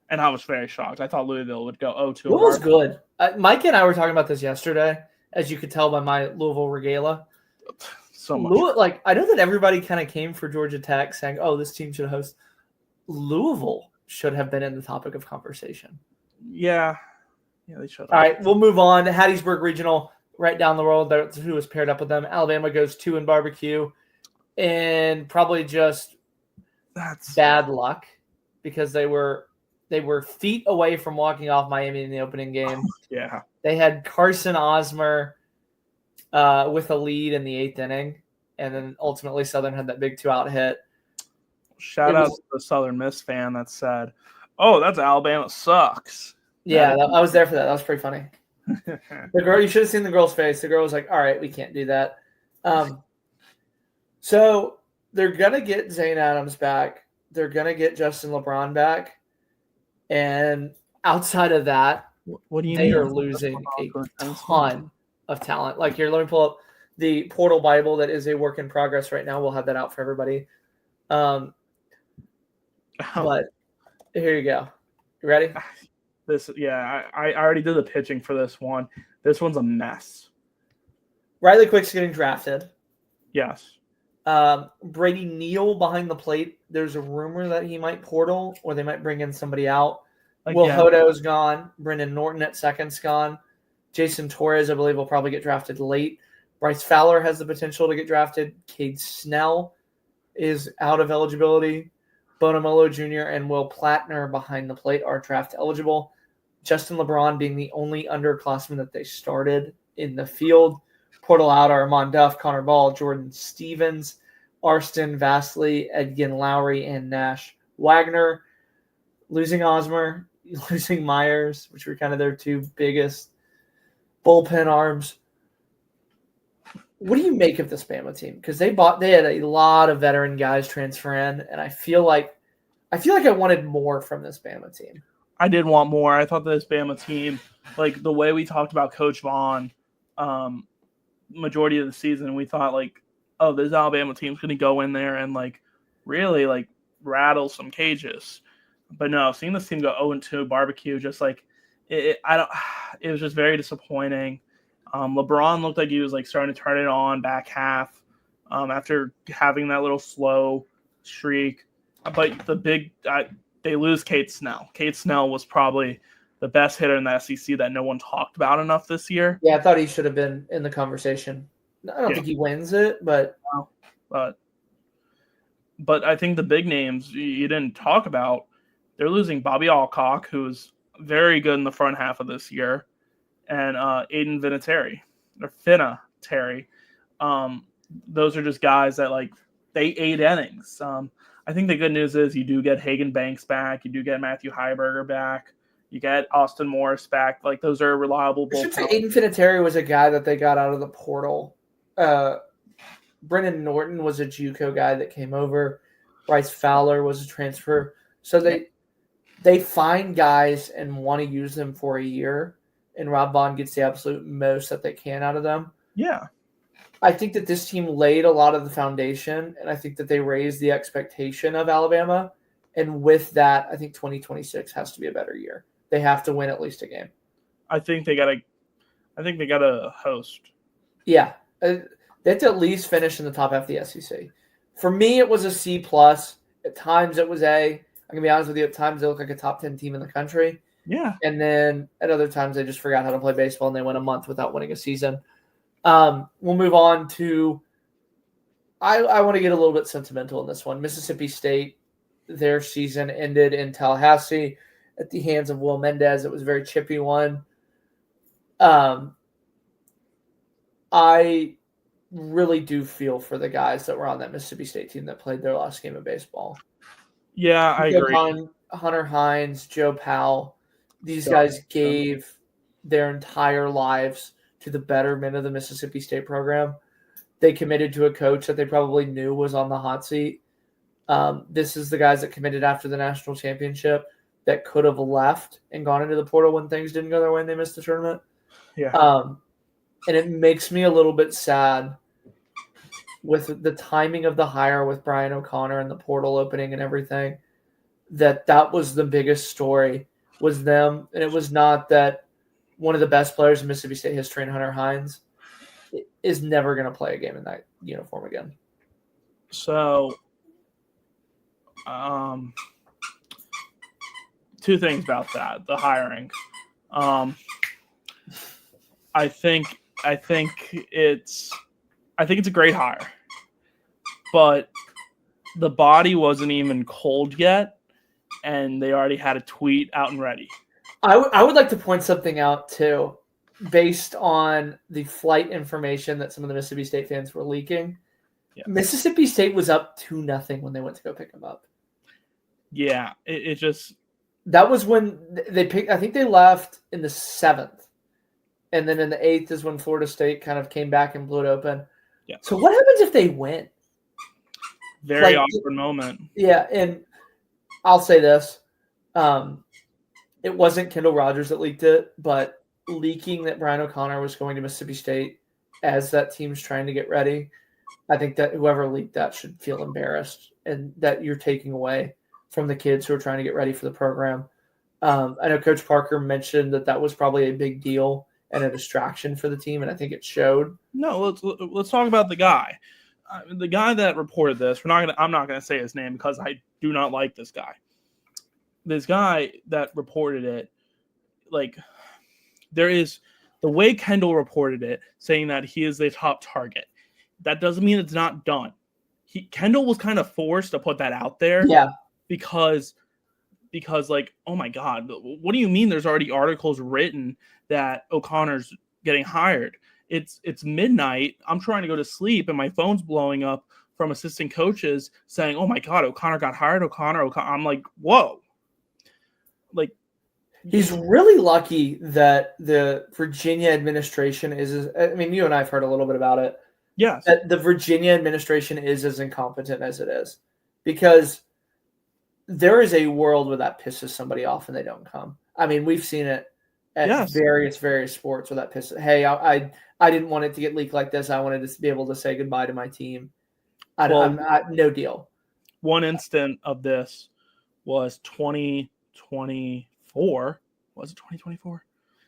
and I was very shocked. I thought Louisville would go 0-2. Louisville's good. Mike and I were talking about this yesterday, as you could tell by my Louisville regala. So much. I know that everybody kind of came for Georgia Tech saying, "Oh, this team should host." Louisville should have been in the topic of conversation. Yeah, they should have. All right, we'll move on to Hattiesburg Regional. Right down the road, that's who was paired up with them. Alabama goes 2 in barbecue, and probably just bad luck because they were feet away from walking off Miami in the opening game. Yeah, they had Carson Osmer with a lead in the 8th inning, and then ultimately Southern had that big 2-out hit. Shout out to the Southern Miss fan that said, "Oh, that's Alabama sucks." Yeah, I was there for that. That was pretty funny. The girl, you should have seen the girl's face. The girl was like, "All right, we can't do that." So they're gonna get Zane Adams back. They're gonna get Justin LeBron back, and outside of that, what do you they are losing a ton of talent. Like here, let me pull up the Portal Bible that is a work in progress right now. We'll have that out for everybody. But here you go. You ready? I already did the pitching for this one. This one's a mess. Riley Quick's getting drafted. Yes. Brady Neal behind the plate. There's a rumor that he might portal or they might bring in somebody out. Will Hodo's gone. Brendan Norton at second's gone. Jason Torres, I believe, will probably get drafted late. Bryce Fowler has the potential to get drafted. Cade Snell is out of eligibility. Bonamolo Jr. and Will Plattner behind the plate are draft eligible. Justin LeBron being the only underclassman that they started in the field. Portal out are Amon Duff, Connor Ball, Jordan Stevens, Arston Vastley, Edgin Lowry, and Nash Wagner. Losing Osmer, losing Myers, which were kind of their 2 biggest bullpen arms. What do you make of this Bama team? Because they had a lot of veteran guys transfer in, and I feel like I wanted more from this Bama team. I did want more. I thought this Bama team, like the way we talked about Coach Vaughn, majority of the season, we thought like, oh, this Alabama team's going to go in there and like really like rattle some cages. But no, seeing this team go 0-2 barbecue, just like it was just very disappointing. LeBron looked like he was like starting to turn it on back half after having that little slow streak. But they lose Cade Snell. Cade Snell was probably the best hitter in the SEC that no one talked about enough this year. Yeah, I thought he should have been in the conversation. I don't think he wins it, but I think the big names you didn't talk about, they're losing Bobby Alcock, who's very good in the front half of this year, and Aiden Vinatieri, or Finatieri. Those are just guys that, like, they 8 innings. I think the good news is you do get Hagen Banks back. You do get Matthew Heiberger back. You get Austin Morris back. Like, those are reliable. I should say Aiden Finatieri was a guy that they got out of the portal. Brennan Norton was a JUCO guy that came over. Bryce Fowler was a transfer. So they find guys and want to use them for a year, and Rob Vaughn gets the absolute most that they can out of them. Yeah. I think that this team laid a lot of the foundation, and I think that they raised the expectation of Alabama. And with that, I think 2026 has to be a better year. They have to win at least a game. I think they gotta host. Yeah. They have to at least finish in the top half of the SEC. For me, it was a C+. At times it was A. I'm going to be honest with you. At times they look like a top 10 team in the country. Yeah. And then at other times they just forgot how to play baseball and they went a month without winning a season. We'll move on to I want to get a little bit sentimental in this one. Mississippi State, their season ended in Tallahassee at the hands of Will Mendez. It was a very chippy one. I really do feel for the guys that were on that Mississippi State team that played their last game of baseball. Yeah, I agree. Hunter Hines, Joe Powell, these guys gave their entire lives to the betterment of the Mississippi State program. They committed to a coach that they probably knew was on the hot seat. This is the guys that committed after the national championship that could have left and gone into the portal when things didn't go their way and they missed the tournament. Yeah. And it makes me a little bit sad with the timing of the hire with Brian O'Connor and the portal opening and everything, that was the biggest story, was them. And it was not that one of the best players in Mississippi State history, and Hunter Hines, is never going to play a game in that uniform again. So, two things about that, the hiring. I think it's a great hire, but the body wasn't even cold yet, and they already had a tweet out and ready. I would like to point something out too, based on the flight information that some of the Mississippi State fans were leaking. Yeah. Mississippi State was up 2-0 when they went to go pick them up. Yeah, it just, that was when they picked. I think they left in the 7th. And then in the 8th is when Florida State kind of came back and blew it open. Yeah. So what happens if they win? Very awkward moment. Yeah, and I'll say this. It wasn't Kendall Rogers that leaked it, but leaking that Brian O'Connor was going to Mississippi State as that team's trying to get ready, I think that whoever leaked that should feel embarrassed, and that you're taking away from the kids who are trying to get ready for the program. I know Coach Parker mentioned that was probably a big deal and a distraction for the team, and I think it showed. No, let's talk about the guy. The guy that reported this, I'm not gonna say his name because I do not like this guy. This guy that reported it, like, there is the way Kendall reported it, saying that he is the top target. That doesn't mean it's not done. Kendall was kind of forced to put that out there. Yeah. Because like, oh my God, what do you mean there's already articles written that O'Connor's getting hired? It's midnight. I'm trying to go to sleep and my phone's blowing up from assistant coaches saying, oh my God, O'Connor got hired. O'Connor. I'm like, whoa. Like, he's really lucky that the Virginia administration you and I have heard a little bit about it. Yes. That the Virginia administration is as incompetent as it is, because there is a world where that pisses somebody off and they don't come. I mean, we've seen it at various sports where that pisses. Hey, I didn't want it to get leaked like this. I wanted to be able to say goodbye to my team. No deal. One instant of this was 2024. Was it 2024?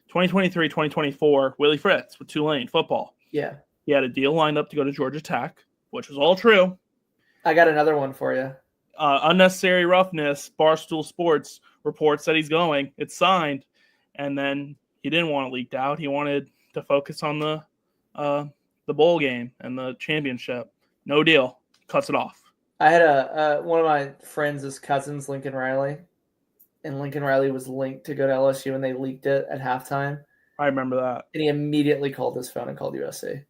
2023, 2024. Willie Fritz with Tulane football. Yeah. He had a deal lined up to go to Georgia Tech, which was all true. I got another one for you. Unnecessary roughness. Barstool Sports reports that he's going. It's signed. and then he didn't want it leaked out. He wanted to focus on the bowl game and the championship. No deal. Cuts it off. I had one of my friends' cousins, Lincoln Riley, and Lincoln Riley was linked to go to LSU, and they leaked it at halftime. I remember that. And he immediately called his phone and called USC.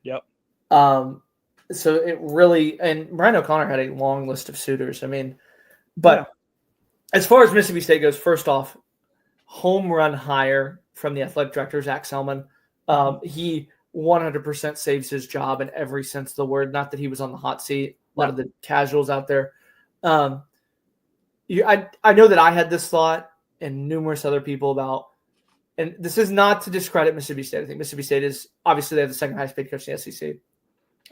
Yep. So it really, and Brian O'Connor had a long list of suitors. I mean, but as far as Mississippi State goes, first off, home run hire from the athletic director, Zach Selman. He 100% saves his job in every sense of the word. Not that he was on the hot seat. A lot of the casuals out there. I know that I had this thought and numerous other people about, and this is not to discredit Mississippi State. I think Mississippi State is, obviously they have the second highest paid coach in the SEC.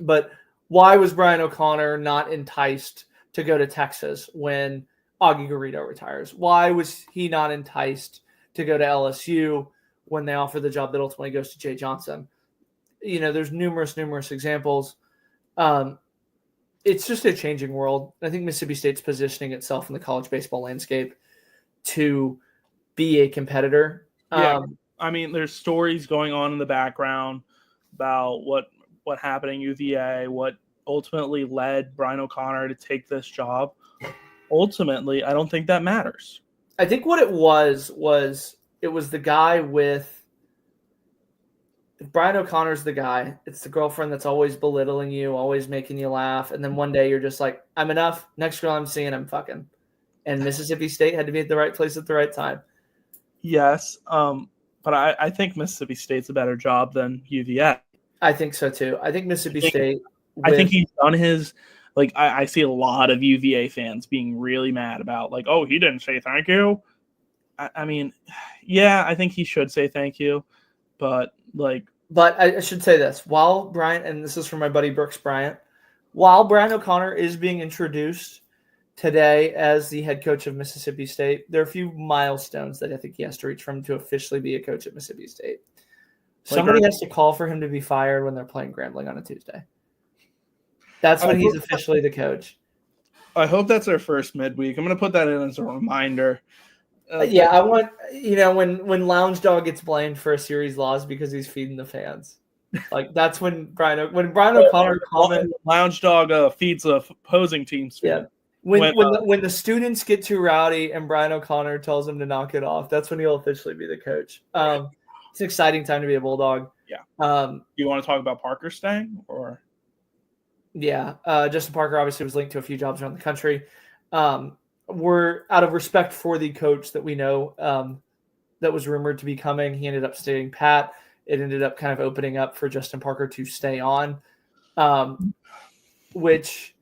But why was Brian O'Connor not enticed to go to Texas when Augie Garrido retires? Why was he not enticed to go to LSU when they offer the job that ultimately goes to Jay Johnson? You know, there's numerous examples. It's just a changing world. I think Mississippi State's positioning itself in the college baseball landscape to be a competitor. Yeah, I mean, there's stories going on in the background about what happened in UVA, what ultimately led Brian O'Connor to take this job. Ultimately, I don't think that matters. I think what it was it was the guy with – if Brian O'Connor's the guy, it's the girlfriend that's always belittling you, always making you laugh, and then one day you're just like, I'm enough. Next girl I'm seeing, I'm fucking. And Mississippi State had to be at the right place at the right time. Yes, but I think Mississippi State's a better job than UVA. I think so too. I think Mississippi State. I think he's done his. Like I see a lot of UVA fans being really mad about like, oh, he didn't say thank you. I mean, yeah, I think he should say thank you, but like. But I should say this: while Brian, and this is from my buddy Brooks Bryant, while Brian O'Connor is being introduced today as the head coach of Mississippi State, there are a few milestones that I think he has to reach for him to officially be a coach at Mississippi State. Somebody has to call for him to be fired when they're playing Grambling on a Tuesday. That's when he's officially the coach. I hope that's our first midweek. I'm going to put that in as a reminder. Yeah, I want, when Lounge Dog gets blamed for a series loss because he's feeding the fans. Like, that's when Brian O'Connor commented. Lounge Dog feeds the opposing team's food. Yeah. When the students get too rowdy and Brian O'Connor tells them to knock it off, that's when he'll officially be the coach. It's an exciting time to be a Bulldog. Yeah. You want to talk about Parker staying or? Yeah. Justin Parker obviously was linked to a few jobs around the country. We're out of respect for the coach that we know that was rumored to be coming. He ended up staying pat. It ended up kind of opening up for Justin Parker to stay on, which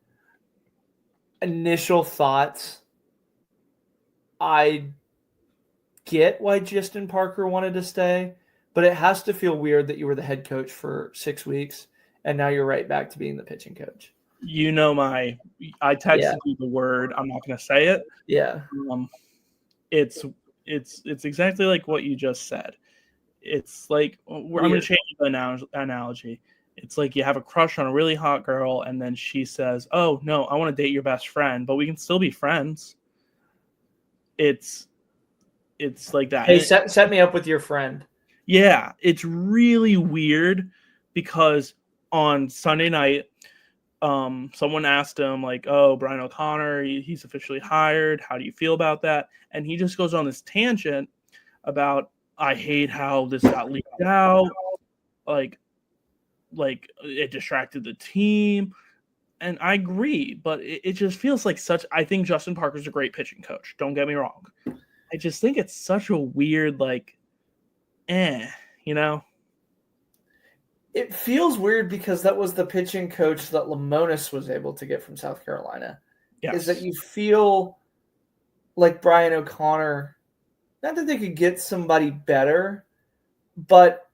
initial thoughts, I get why Justin Parker wanted to stay, but it has to feel weird that you were the head coach for 6 weeks and now you're right back to being the pitching coach. You know, I texted you the word. I'm not going to say it. Yeah. It's exactly like what you just said. It's like, I'm going to change the analogy. It's like you have a crush on a really hot girl, and then she says, oh, no, I want to date your best friend, but we can still be friends. It's like that. Hey, set me up with your friend. Yeah, it's really weird because on Sunday night, someone asked him, like, oh, Brian O'Connor, he's officially hired. How do you feel about that? And he just goes on this tangent about, I hate how this got leaked out. Like it distracted the team. And I agree, but it just feels like I think Justin Parker's a great pitching coach. Don't get me wrong. I just think it's such a weird, you know? It feels weird because that was the pitching coach that Lemonis was able to get from South Carolina. Yes. Is that you feel like Brian O'Connor, not that they could get somebody better, but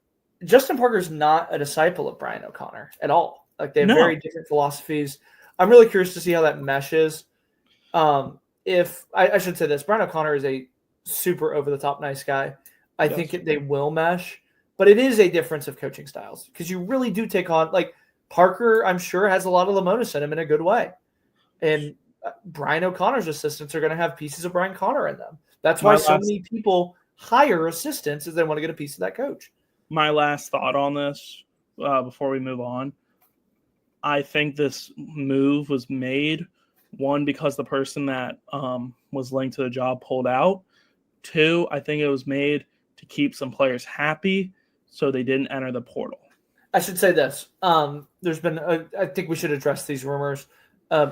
Justin Parker's not a disciple of Brian O'Connor at all. Like, they have very different philosophies. I'm really curious to see how that meshes. If I should say this, Brian O'Connor is a super over-the-top nice guy. I think they will mesh, but it is a difference of coaching styles because you really do take on, like, Parker, I'm sure, has a lot of Lemonis in him in a good way. And Brian O'Connor's assistants are going to have pieces of Brian O'Connor in them. That's why so many people hire assistants as they want to get a piece of that coach. My last thought on this before we move on. I think this move was made, one, because the person that was linked to the job pulled out. Two, I think it was made to keep some players happy so they didn't enter the portal. I should say this. There's been, I think we should address these rumors.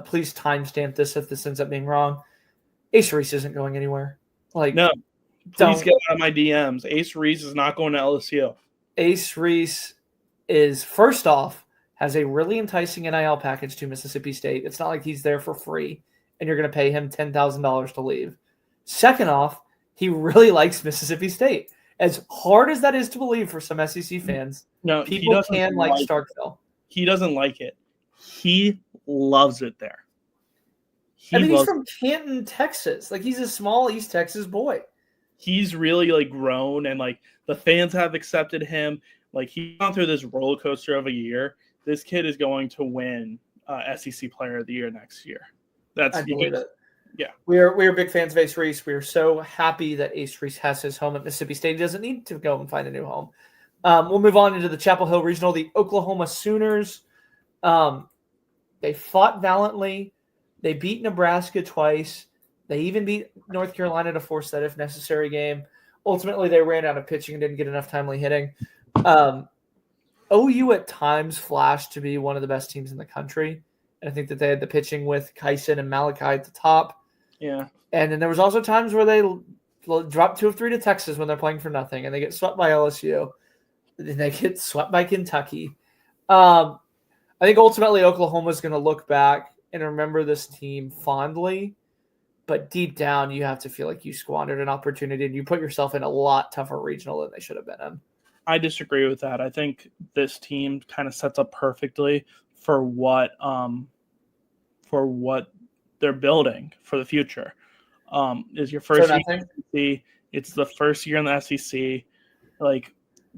Please timestamp this if this ends up being wrong. Ace Reese isn't going anywhere. No, please get out of my DMs. Ace Reese is not going to LSU. Ace Reese is, first off, has a really enticing NIL package to Mississippi State. It's not like he's there for free and you're going to pay him $10,000 to leave. Second off, he really likes Mississippi State. As hard as that is to believe for some SEC fans, people can like Starkville. He doesn't like it. He loves it there. He's from Canton, Texas. Like, he's a small East Texas boy. He's really grown, and the fans have accepted him. He's gone through this roller coaster of a year. This kid is going to win SEC Player of the Year next year. I believe it. Yeah, we are big fans of Ace Reese. We are so happy that Ace Reese has his home at Mississippi State. He doesn't need to go and find a new home. We'll move on into the Chapel Hill Regional. The Oklahoma Sooners, they fought valiantly. They beat Nebraska twice. They even beat North Carolina to force that if necessary game. Ultimately, they ran out of pitching and didn't get enough timely hitting. OU at times flashed to be one of the best teams in the country. And I think that they had the pitching with Kyson and Malachi at the top. Yeah. And then there was also times where they dropped 2 of 3 to Texas when they're playing for nothing, and they get swept by LSU. Then they get swept by Kentucky. I think ultimately Oklahoma is going to look back and remember this team fondly. But deep down, you have to feel like you squandered an opportunity and you put yourself in a lot tougher regional than they should have been in. I disagree with that. I think this team kind of sets up perfectly for what they're building for the future. Is your first year in the SEC. It's the first year in the SEC.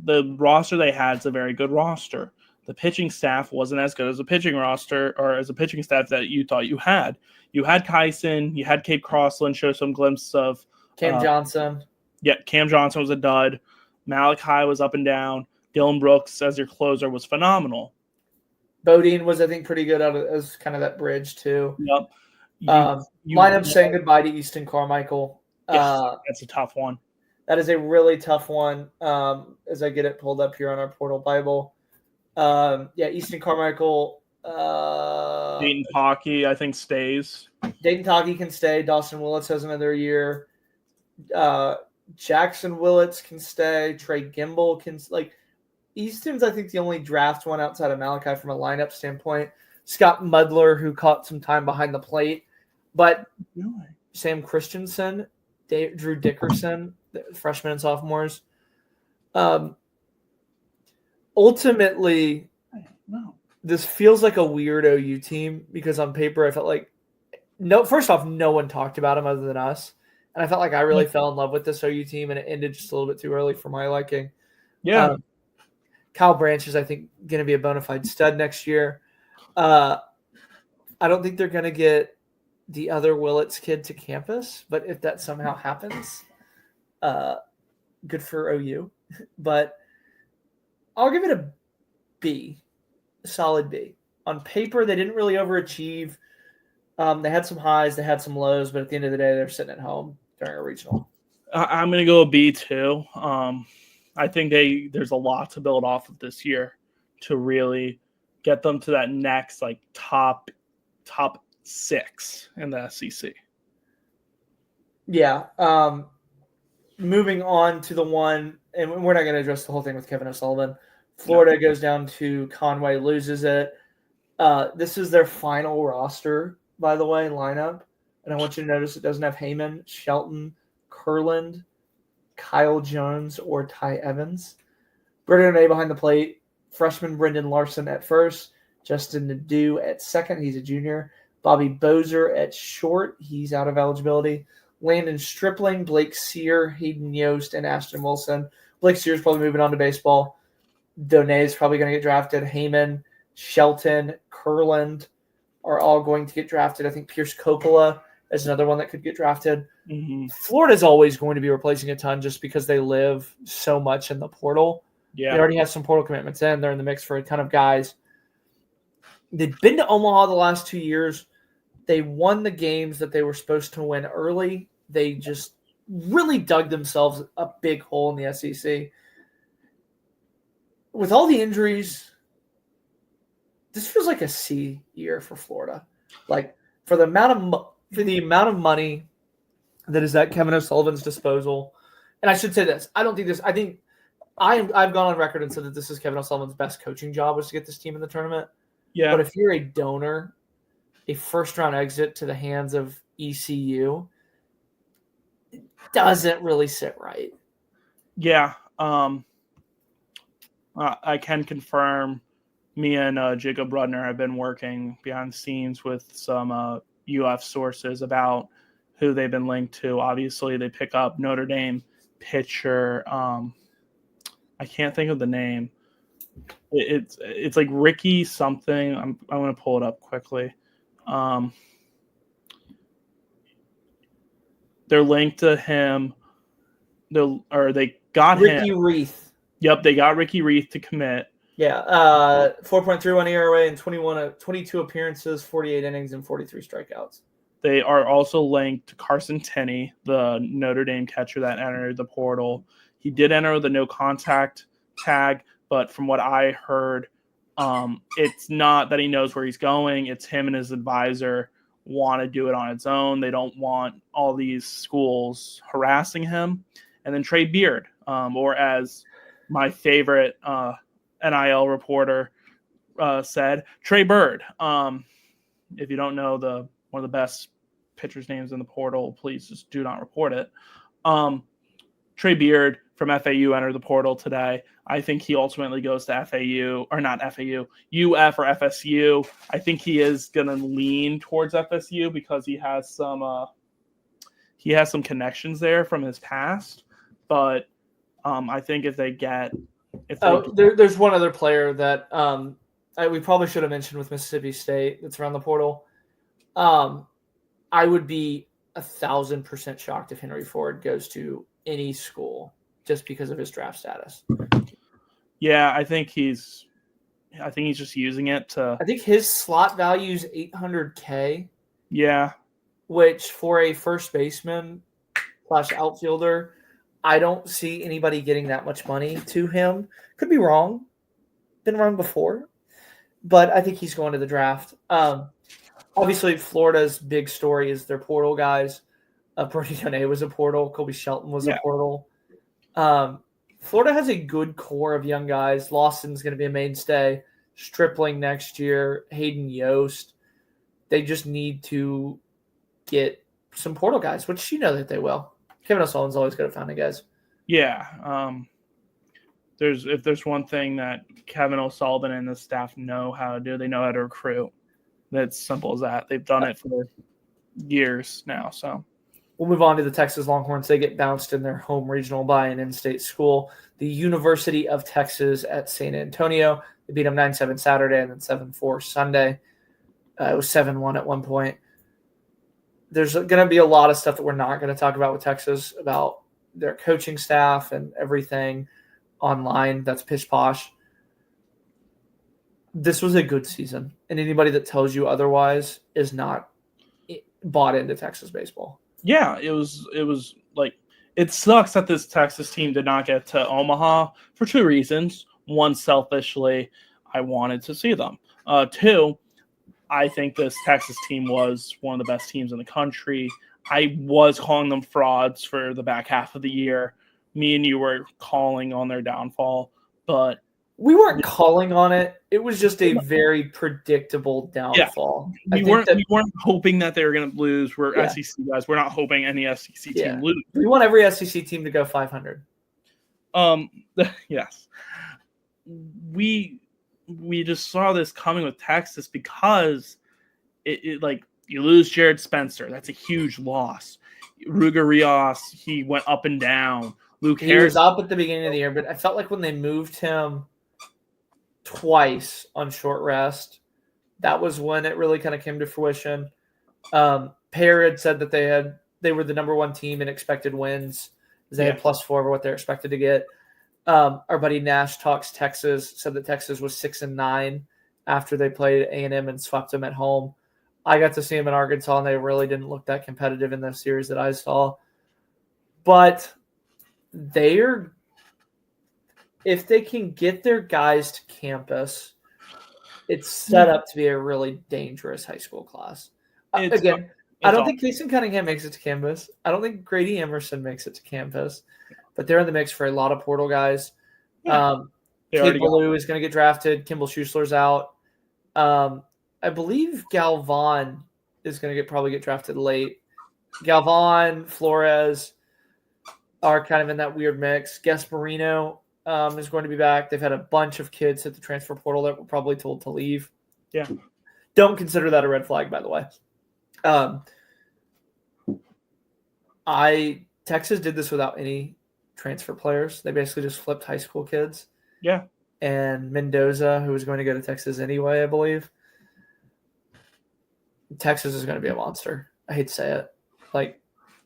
The roster they had is a very good roster. The pitching staff wasn't as good as a pitching roster or as a pitching staff that you thought you had. You had Kyson, you had Cape Crossland show some glimpses of Cam Johnson. Yeah, Cam Johnson was a dud. Malachi was up and down. Dylan Brooks as your closer was phenomenal. Bodine was, I think, pretty good as kind of that bridge too. Yep. Lineup saying goodbye to Easton Carmichael. Yes, that's a tough one. That is a really tough one. As I get it pulled up here on our portal Bible. Easton Carmichael. Dayton Hockey, I think, stays. Dayton Hockey can stay. Dawson Willits has another year. Jackson Willits can stay. Trey Gimbel can Easton's, I think, the only draft one outside of Malachi from a lineup standpoint. Scott Mudler, who caught some time behind the plate. But Sam Christensen, Drew Dickerson, freshmen and sophomores. Ultimately, this feels like a weird OU team because on paper I felt like first off, no one talked about him other than us. And I felt like I really fell in love with this OU team, and it ended just a little bit too early for my liking. Yeah. Kyle Branch is, I think, going to be a bona fide stud next year. I don't think they're going to get the other Willits kid to campus, but if that somehow happens, good for OU. But I'll give it a B, a solid B. On paper, they didn't really overachieve. They had some highs, they had some lows, but at the end of the day, they're sitting at home during a regional. I'm going to go a B too. I think there's a lot to build off of this year to really get them to that next top 6 in the SEC. Yeah. Moving on to the one, and we're not going to address the whole thing with Kevin O'Sullivan. Florida goes down to Conway, loses it. This is their final roster, by the way, lineup. And I want you to notice it doesn't have Heyman, Shelton, Kurland, Kyle Jones, or Ty Evans. Brendan May behind the plate. Freshman Brendan Larson at first. Justin Nadeau at second. He's a junior. Bobby Bozer at short. He's out of eligibility. Landon Stripling, Blake Sear, Hayden Yost, and Ashton Wilson. Blake Sear's probably moving on to baseball. Donay is probably going to get drafted. Heyman, Shelton, Kurland are all going to get drafted. I think Pierce Coppola is another one that could get drafted. Mm-hmm. Florida's always going to be replacing a ton just because they live so much in the portal. Yeah. They already have some portal commitments in. They're in the mix for a ton of guys. They've been to Omaha the last 2 years. They won the games that they were supposed to win early. They just really dug themselves a big hole in the SEC. With all the injuries, this feels like a C year for Florida. Like for the amount of money that is at Kevin O'Sullivan's disposal. And I should say this. I think I've gone on record and said that this is Kevin O'Sullivan's best coaching job was to get this team in the tournament. Yeah. But if you're a donor, a first-round exit to the hands of ECU doesn't really sit right. Yeah. I can confirm me and Jacob Rudner have been working behind the scenes with some UF sources about who they've been linked to. Obviously, they pick up Notre Dame pitcher. I can't think of the name. It's like Ricky something. I'm going to pull it up quickly. They're linked to him. They got Ricky him. Reith. Yep, they got Ricky Reith to commit. Yeah, 4.31 ERA in 22 appearances, 48 innings, and 43 strikeouts. They are also linked to Carson Tenney, the Notre Dame catcher that entered the portal. He did enter the no contact tag, but from what I heard, it's not that he knows where he's going. It's him and his advisor want to do it on its own. They don't want all these schools harassing him. And then Trey Beard, or as my favorite NIL reporter said, Trey Bird. If you don't know one of the best pitchers' names in the portal, please just do not report it. Trey Beard from FAU entered the portal today. I think he ultimately goes to FAU, or not FAU, UF or FSU. I think he is going to lean towards FSU because he has some connections there from his past. But I think there's one other player that we probably should have mentioned with Mississippi State that's around the portal. I would be 1,000% shocked if Henry Ford goes to any school just because of his draft status. Yeah, I think he's just using it to. I think his slot value is $800K. Yeah, which for a first baseman / outfielder, I don't see anybody getting that much money to him. Could be wrong. Been wrong before. But I think he's going to the draft. Obviously, Florida's big story is their portal guys. Brody Toney was a portal. Kobe Shelton was a portal. Florida has a good core of young guys. Lawson's going to be a mainstay. Stripling next year. Hayden Yost. They just need to get some portal guys, which you know that they will. Kevin O'Sullivan's always good at finding guys. Yeah. If there's one thing that Kevin O'Sullivan and the staff know how to do, they know how to recruit. That's simple as that. They've done it for years now. So we'll move on to the Texas Longhorns. They get bounced in their home regional by an in-state school, the University of Texas at San Antonio. They beat them 9-7 Saturday and then 7-4 Sunday. It was 7-1 at one point. There's going to be a lot of stuff that we're not going to talk about with Texas, about their coaching staff and everything online. That's pish posh. This was a good season, and anybody that tells you otherwise is not bought into Texas baseball. Yeah, it was like, it sucks that this Texas team did not get to Omaha for two reasons. One, selfishly, I wanted to see them. Two, I think this Texas team was one of the best teams in the country. I was calling them frauds for the back half of the year. Me and you were calling on their downfall, but we weren't calling on it. It was just a very predictable downfall. We weren't hoping that they were going to lose. We're SEC guys. We're not hoping any SEC team lose. We want every SEC team to go 500. Yes. We just saw this coming with Texas because it like, you lose Jared Spencer. That's a huge loss. Ruger Rios, he went up and down. Luke Harris was up at the beginning of the year, but I felt like when they moved him twice on short rest, that was when it really kind of came to fruition. Pear had said that they had they were the number one team in expected wins. They Yeah. had +4 over what they're expected to get. Our buddy Nash talks Texas, said that Texas was 6-9 after they played A&M and swept them at home. I got to see them in Arkansas, and they really didn't look that competitive in the series that I saw. But if they can get their guys to campus, it's set up to be a really dangerous high school class. I don't think Casey Cunningham makes it to campus. I don't think Grady Emerson makes it to campus, but they're in the mix for a lot of portal guys. Yeah. Kate Ballou is going to get drafted. Kimball Schuessler's out. I believe Galvan is going to probably get drafted late. Galvan, Flores are kind of in that weird mix. Gasparino is going to be back. They've had a bunch of kids at the transfer portal that were probably told to leave. Yeah. Don't consider that a red flag, by the way. Texas did this without any transfer players. They basically just flipped high school kids. Yeah. And Mendoza, who was going to go to Texas anyway, I believe. Texas is going to be a monster. I hate to say it. Like,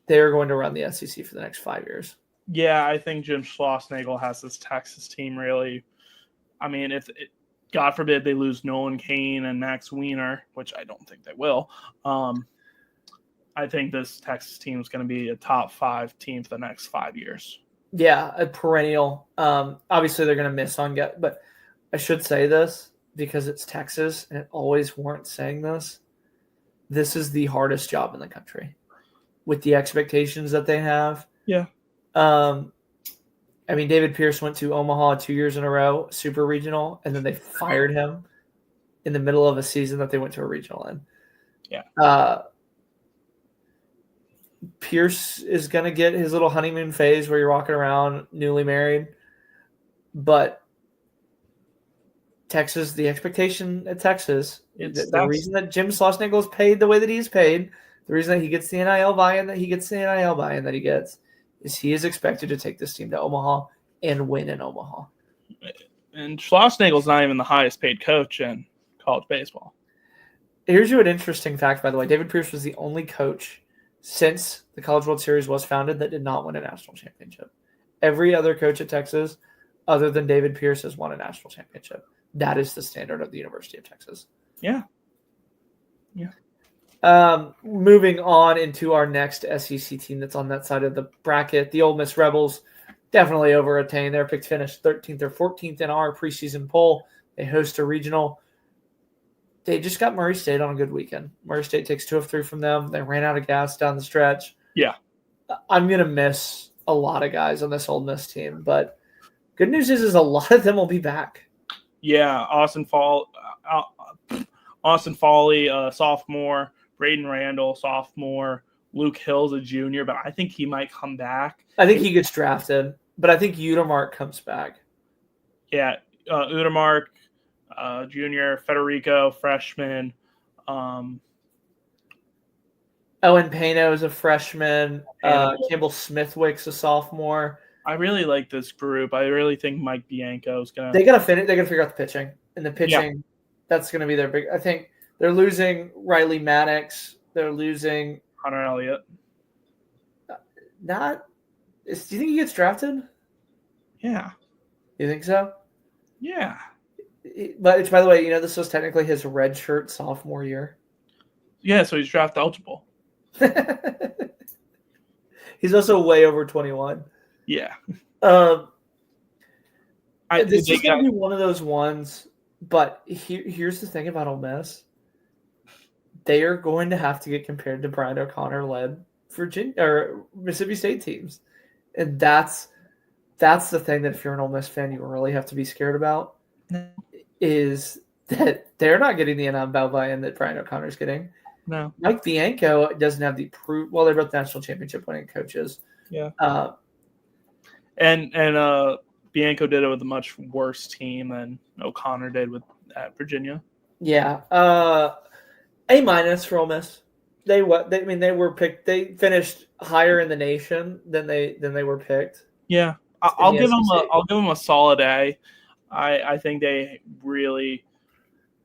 they're going to run the SEC for the next 5 years. Yeah, I think Jim Schlossnagle has this Texas team really. I mean, God forbid they lose Nolan Kane and Max Wiener, which I don't think they will. I think this Texas team is going to be a top 5 team for the next 5 years. Yeah, a perennial. Obviously, they're going to miss on but I should say this because it's Texas and it always warrants saying this. This is the hardest job in the country with the expectations that they have. Yeah. I mean, David Pierce went to Omaha 2 years in a row, super regional, and then they fired him in the middle of a season that they went to a regional in. Yeah. Pierce is going to get his little honeymoon phase where you're walking around newly married. But Texas, the expectation at Texas, the reason that Jim Schlossnagle is paid the way that he's paid, the reason that he gets the NIL buy-in that he gets, is he is expected to take this team to Omaha and win in Omaha. And Schlossnagle's not even the highest paid coach in college baseball. Here's you an interesting fact, by the way. David Pierce was the only coach since the College World Series was founded that did not win a national championship. Every other coach at Texas, other than David Pierce, has won a national championship. That is the standard of the University of Texas. Yeah. Yeah. Moving on into our next SEC team that's on that side of the bracket, the Ole Miss Rebels definitely overattained. Their pick finished 13th or 14th in our preseason poll. They host a regional. They just got Murray State on a good weekend. Murray State takes 2 of 3 from them. They ran out of gas down the stretch. Yeah. I'm going to miss a lot of guys on this Ole Miss team, but good news is a lot of them will be back. Yeah, Austin Foley, sophomore, Braden Randall, sophomore, Luke Hill's a junior, but I think he might come back. I think he gets drafted, but I think Udemark comes back. Yeah, Udemark, junior, Federico, freshman. Owen Pano is a freshman. Campbell Smithwick's a sophomore. I really like this group. I really think Mike Bianco is going to. They got to finish. They got to figure out the pitching. And the pitching, that's going to be their big. I think they're losing Riley Maddox. They're losing Hunter Elliott. Do you think he gets drafted? Yeah. You think so? Yeah. But by the way, this was technically his redshirt sophomore year. Yeah, so he's draft eligible. He's also way over 21. Yeah. This is going to be one of those ones, but here's the thing about Ole Miss. They are going to have to get compared to Brian O'Connor-led Virginia or Mississippi State teams. And that's the thing that if you're an Ole Miss fan, you really have to be scared about, is that they're not getting the NIL buy-in that Brian O'Connor's getting. No. Mike Bianco doesn't have the proof. Well, they're both national championship winning coaches. Yeah. And Bianco did it with a much worse team than O'Connor did at Virginia. Yeah. A- for Ole Miss. They were picked. They finished higher in the nation than they were picked. Yeah, I'll give them a solid A. I think they really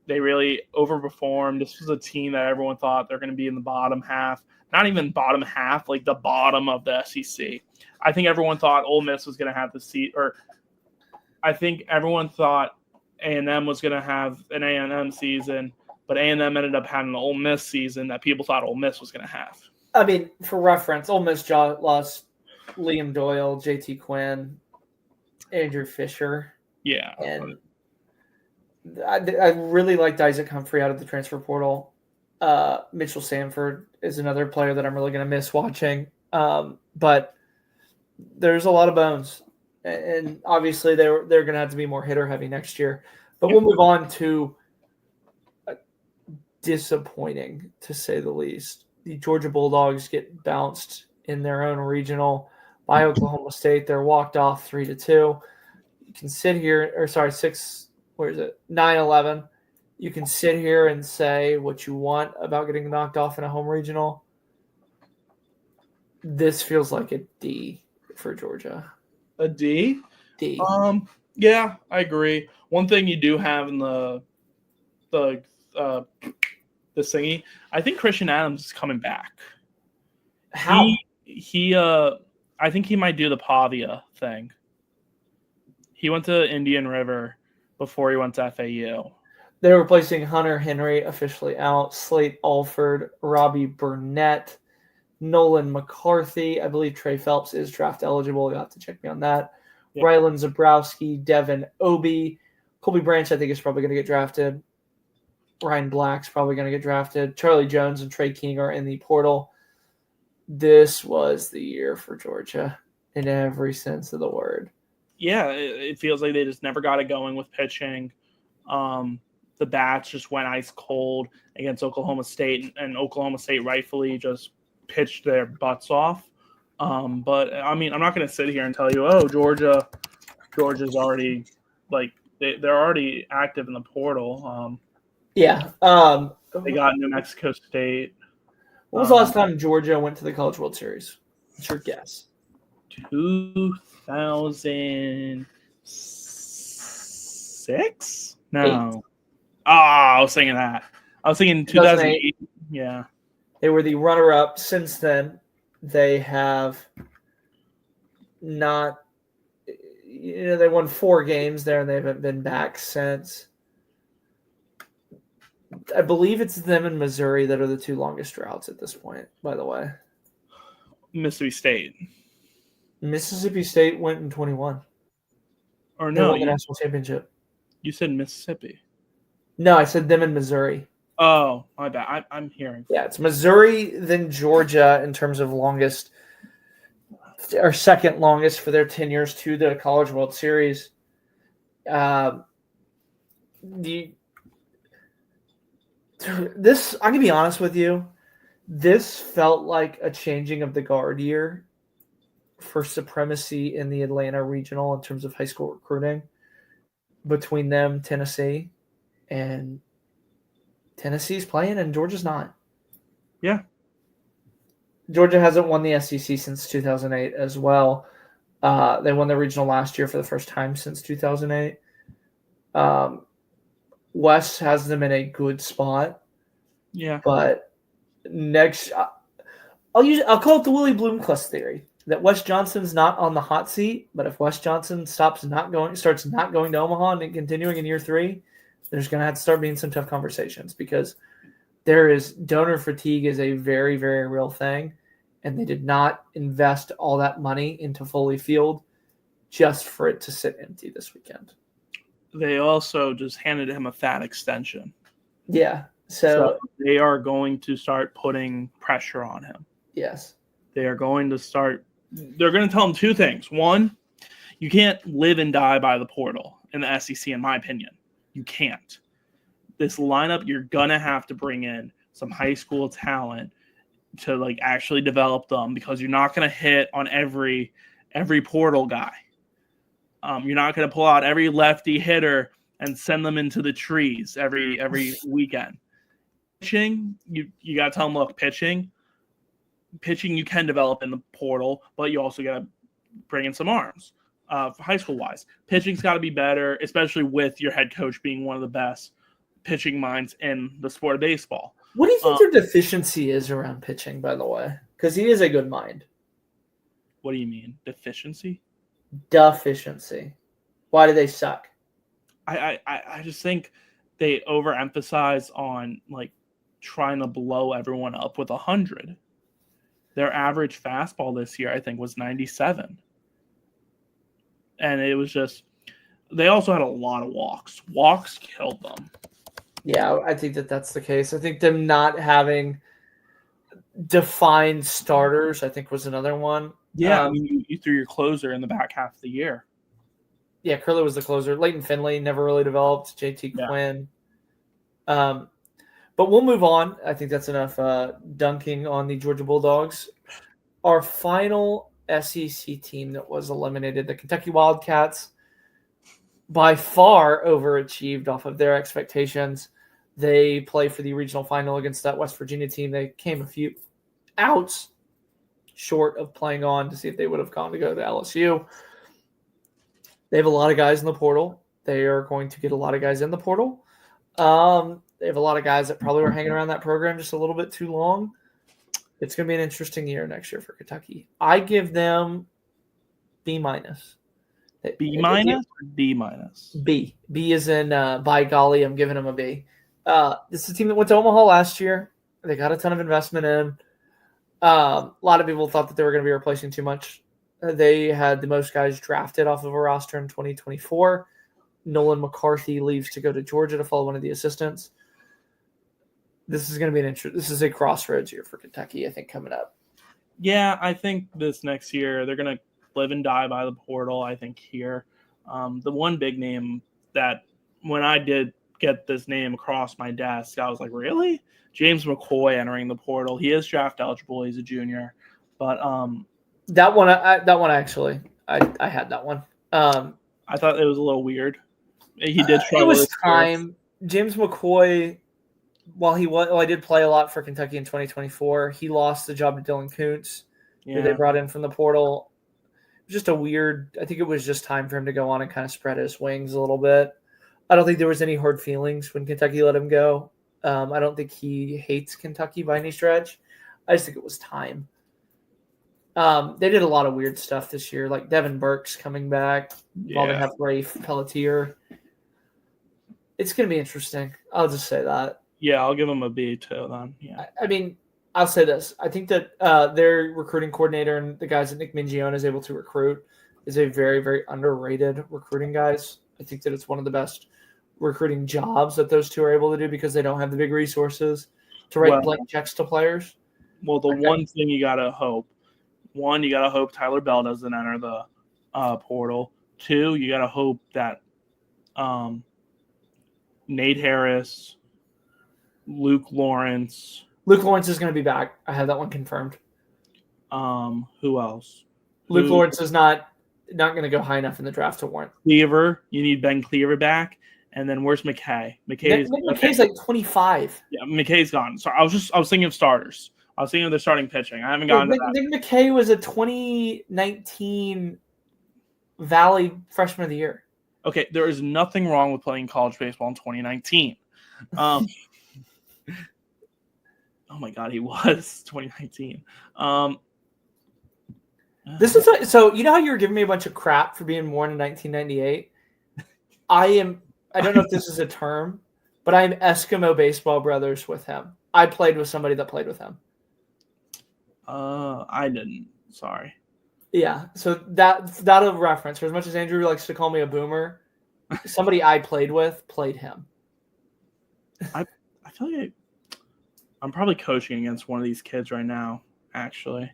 They really overperformed. This was a team that everyone thought they're going to be in the bottom half. Not even bottom half, like the bottom of the SEC. I think everyone thought Ole Miss was going to have the seat, or I think everyone thought A&M was going to have an A&M season, but A&M ended up having an Ole Miss season that people thought Ole Miss was going to have. I mean, for reference, Ole Miss lost Liam Doyle, JT Quinn, Andrew Fisher. Yeah. And I really liked Isaac Humphrey out of the transfer portal. Mitchell Sanford is another player that I'm really going to miss watching. But there's a lot of bones. And obviously they're going to have to be more hitter heavy next year. But we'll move on to disappointing, to say the least. The Georgia Bulldogs get bounced in their own regional by Oklahoma State. They're walked off 3-2. You can sit here, 9-11. You can sit here and say what you want about getting knocked off in a home regional. This feels like a D for Georgia. A D? D. Yeah, I agree. One thing you do have in the thingy, I think Christian Adams is coming back. How? I think he might do the Pavia thing. He went to Indian River before he went to FAU. They're replacing Hunter Henry, officially out, Slate Alford, Robbie Burnett, Nolan McCarthy. I believe Trey Phelps is draft eligible. You'll have to check me on that. Yeah. Rylan Zabrowski, Devin Obi. Colby Branch, I think, is probably going to get drafted. Ryan Black's probably going to get drafted. Charlie Jones and Trey King are in the portal. This was the year for Georgia in every sense of the word. Yeah, it feels like they just never got it going with pitching. The bats just went ice cold against Oklahoma State, and Oklahoma State rightfully just pitched their butts off. But I mean, I'm not going to sit here and tell you, oh, Georgia's already they're already active in the portal. Yeah. They got New Mexico State. When was the last time Georgia went to the College World Series? What's your guess? 2006? No. I was thinking that. I was thinking 2008. Yeah. They were the runner-up. Since then, they have not – they won 4 games there, and they haven't been back since. I believe it's them and Missouri that are the 2 longest droughts at this point, by the way. Mississippi State. Mississippi State went in 21. Or no, they won the national championship. You said Mississippi. No, I said them and Missouri. Oh, my bad. I'm hearing. Yeah, it's Missouri, then Georgia in terms of longest or second longest for their tenures to the College World Series. This, I can be honest with you, this felt like a changing of the guard year for supremacy in the Atlanta regional in terms of high school recruiting between them, Tennessee, and Tennessee's playing and Georgia's not. Yeah. Georgia hasn't won the SEC since 2008 as well. They won the regional last year for the first time since 2008. West has them in a good spot. Yeah. But next, I'll call it the Willie Bloomquist theory that Wes Johnson's not on the hot seat, but if Wes Johnson starts not going to Omaha and continuing in year 3, there's going to have to start being some tough conversations because donor fatigue is a very, very real thing, and they did not invest all that money into Foley Field just for it to sit empty this weekend. They also just handed him a fat extension. Yeah. So they are going to start putting pressure on him. Yes. They're going to tell him 2 things. One, you can't live and die by the portal in the SEC, in my opinion. You can't. This lineup, you're going to have to bring in some high school talent to actually develop them because you're not going to hit on every portal guy. You're not going to pull out every lefty hitter and send them into the trees every weekend. Pitching, you got to tell them, look, pitching you can develop in the portal, but you also got to bring in some arms. High school wise, pitching's got to be better, especially with your head coach being one of the best pitching minds in the sport of baseball. What do you think their deficiency is around pitching, by the way? Because he is a good mind. What do you mean? Deficiency? Deficiency. Why do they suck? I just think they overemphasize on like trying to blow everyone up with 100. Their average fastball this year, I think, was 97. And it was just, they also had a lot of walks. Walks killed them. Yeah, I think that's the case. I think them not having defined starters, I think, was another one. Yeah, I mean, you threw your closer in the back half of the year. Yeah, Curley was the closer. Leighton Finley never really developed. JT Quinn. But we'll move on. I think that's enough dunking on the Georgia Bulldogs. Our final SEC team that was eliminated, the Kentucky Wildcats, by far overachieved off of their expectations. They play for the regional final against that West Virginia team. They came a few outs short of playing on to see if they would have gone to go to LSU. They have a lot of guys in the portal. They are going to get a lot of guys in the portal. They have a lot of guys that probably were hanging around that program just a little bit too long. It's going to be an interesting year next year for Kentucky. I give them B-. B- or D-? B. B is in by golly, I'm giving them a B. This is a team that went to Omaha last year. They got a ton of investment in. A lot of people thought that they were going to be replacing too much. They had the most guys drafted off of a roster in 2024. Nolan McCarthy leaves to go to Georgia to follow one of the assistants. This is going to be this is a crossroads year for Kentucky, I think, coming up. Yeah, I think this next year they're going to live and die by the portal, I think, here. The one big name that when I did get this name across my desk, I was like, really? James McCoy entering the portal. He is draft eligible. He's a junior. But that one actually, I had that one. I thought it was a little weird. He did struggle. It was time. James McCoy, while I did play a lot for Kentucky in 2024, he lost the job to Dylan Kuntz, who they brought in from the portal. Just a weird. I think it was just time for him to go on and kind of spread his wings a little bit. I don't think there was any hard feelings when Kentucky let him go. I don't think he hates Kentucky by any stretch. I just think it was time. They did a lot of weird stuff this year, like Devin Burke's coming back while they have Rafe Pelletier. It's going to be interesting. I'll just say that. Yeah, I'll give them a B too then. Yeah. I mean, I'll say this. I think that their recruiting coordinator and the guys that Nick Mingione is able to recruit is a very, very underrated recruiting guys. I think that it's one of the best recruiting jobs that those two are able to do because they don't have the big resources to write blank checks to players. Well, one thing you got to hope. One, you got to hope Tyler Bell doesn't enter the portal. Two, you got to hope that Nate Harris, Luke Lawrence. Luke Lawrence is going to be back. I have that one confirmed. Who else? Luke Lawrence is not going to go high enough in the draft to warrant. Cleaver. You need Ben Cleaver back. And then where's McKay? McKay's like 25. Yeah, McKay's gone. So I was thinking of starters. I was thinking of their starting pitching. I haven't gotten to that. Nick McKay was a 2019 Valley Freshman of the Year. Okay, there is nothing wrong with playing college baseball in 2019. Oh my God, he was 2019. This is so. You know how you were giving me a bunch of crap for being born in 1998. I don't know if this is a term, but I'm Eskimo baseball brothers with him. I played with somebody that played with him. I didn't. Sorry. Yeah, so that'll reference. For as much as Andrew likes to call me a boomer, somebody I played with played him. I feel like I'm probably coaching against one of these kids right now. Actually,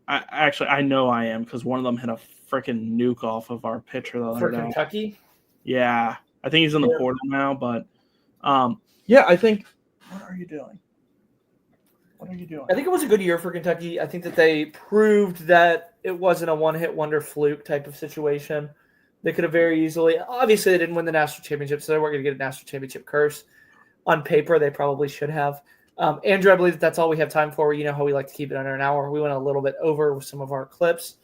I know I am because one of them hit a freaking nuke off of our pitcher the other day. For Kentucky? Yeah, I think he's in the portal now. But yeah, I think. What are you doing? What are you doing? I think it was a good year for Kentucky. I think that they proved that it wasn't a one-hit wonder fluke type of situation. They could have very easily – obviously, they didn't win the national championship, so they weren't going to get a national championship curse. On paper, they probably should have. Andrew, I believe that's all we have time for. You know how we like to keep it under an hour. We went a little bit over with some of our clips.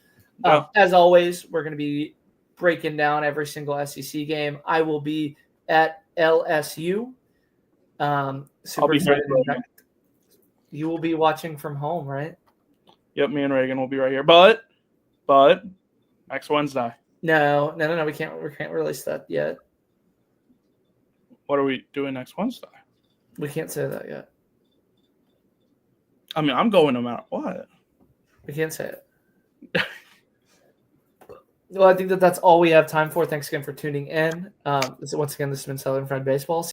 As always, we're going to be breaking down every single SEC game. I will be at LSU. Super be excited. here. You will be watching from home, right? Yep, me and Reagan will be right here. But next Wednesday. No. We can't release that yet. What are we doing next Wednesday? We can't say that yet. I mean, I'm going no matter what. We can't say it. Well, I think that's all we have time for. Thanks again for tuning in. Once again, this has been Southern Fried Baseball.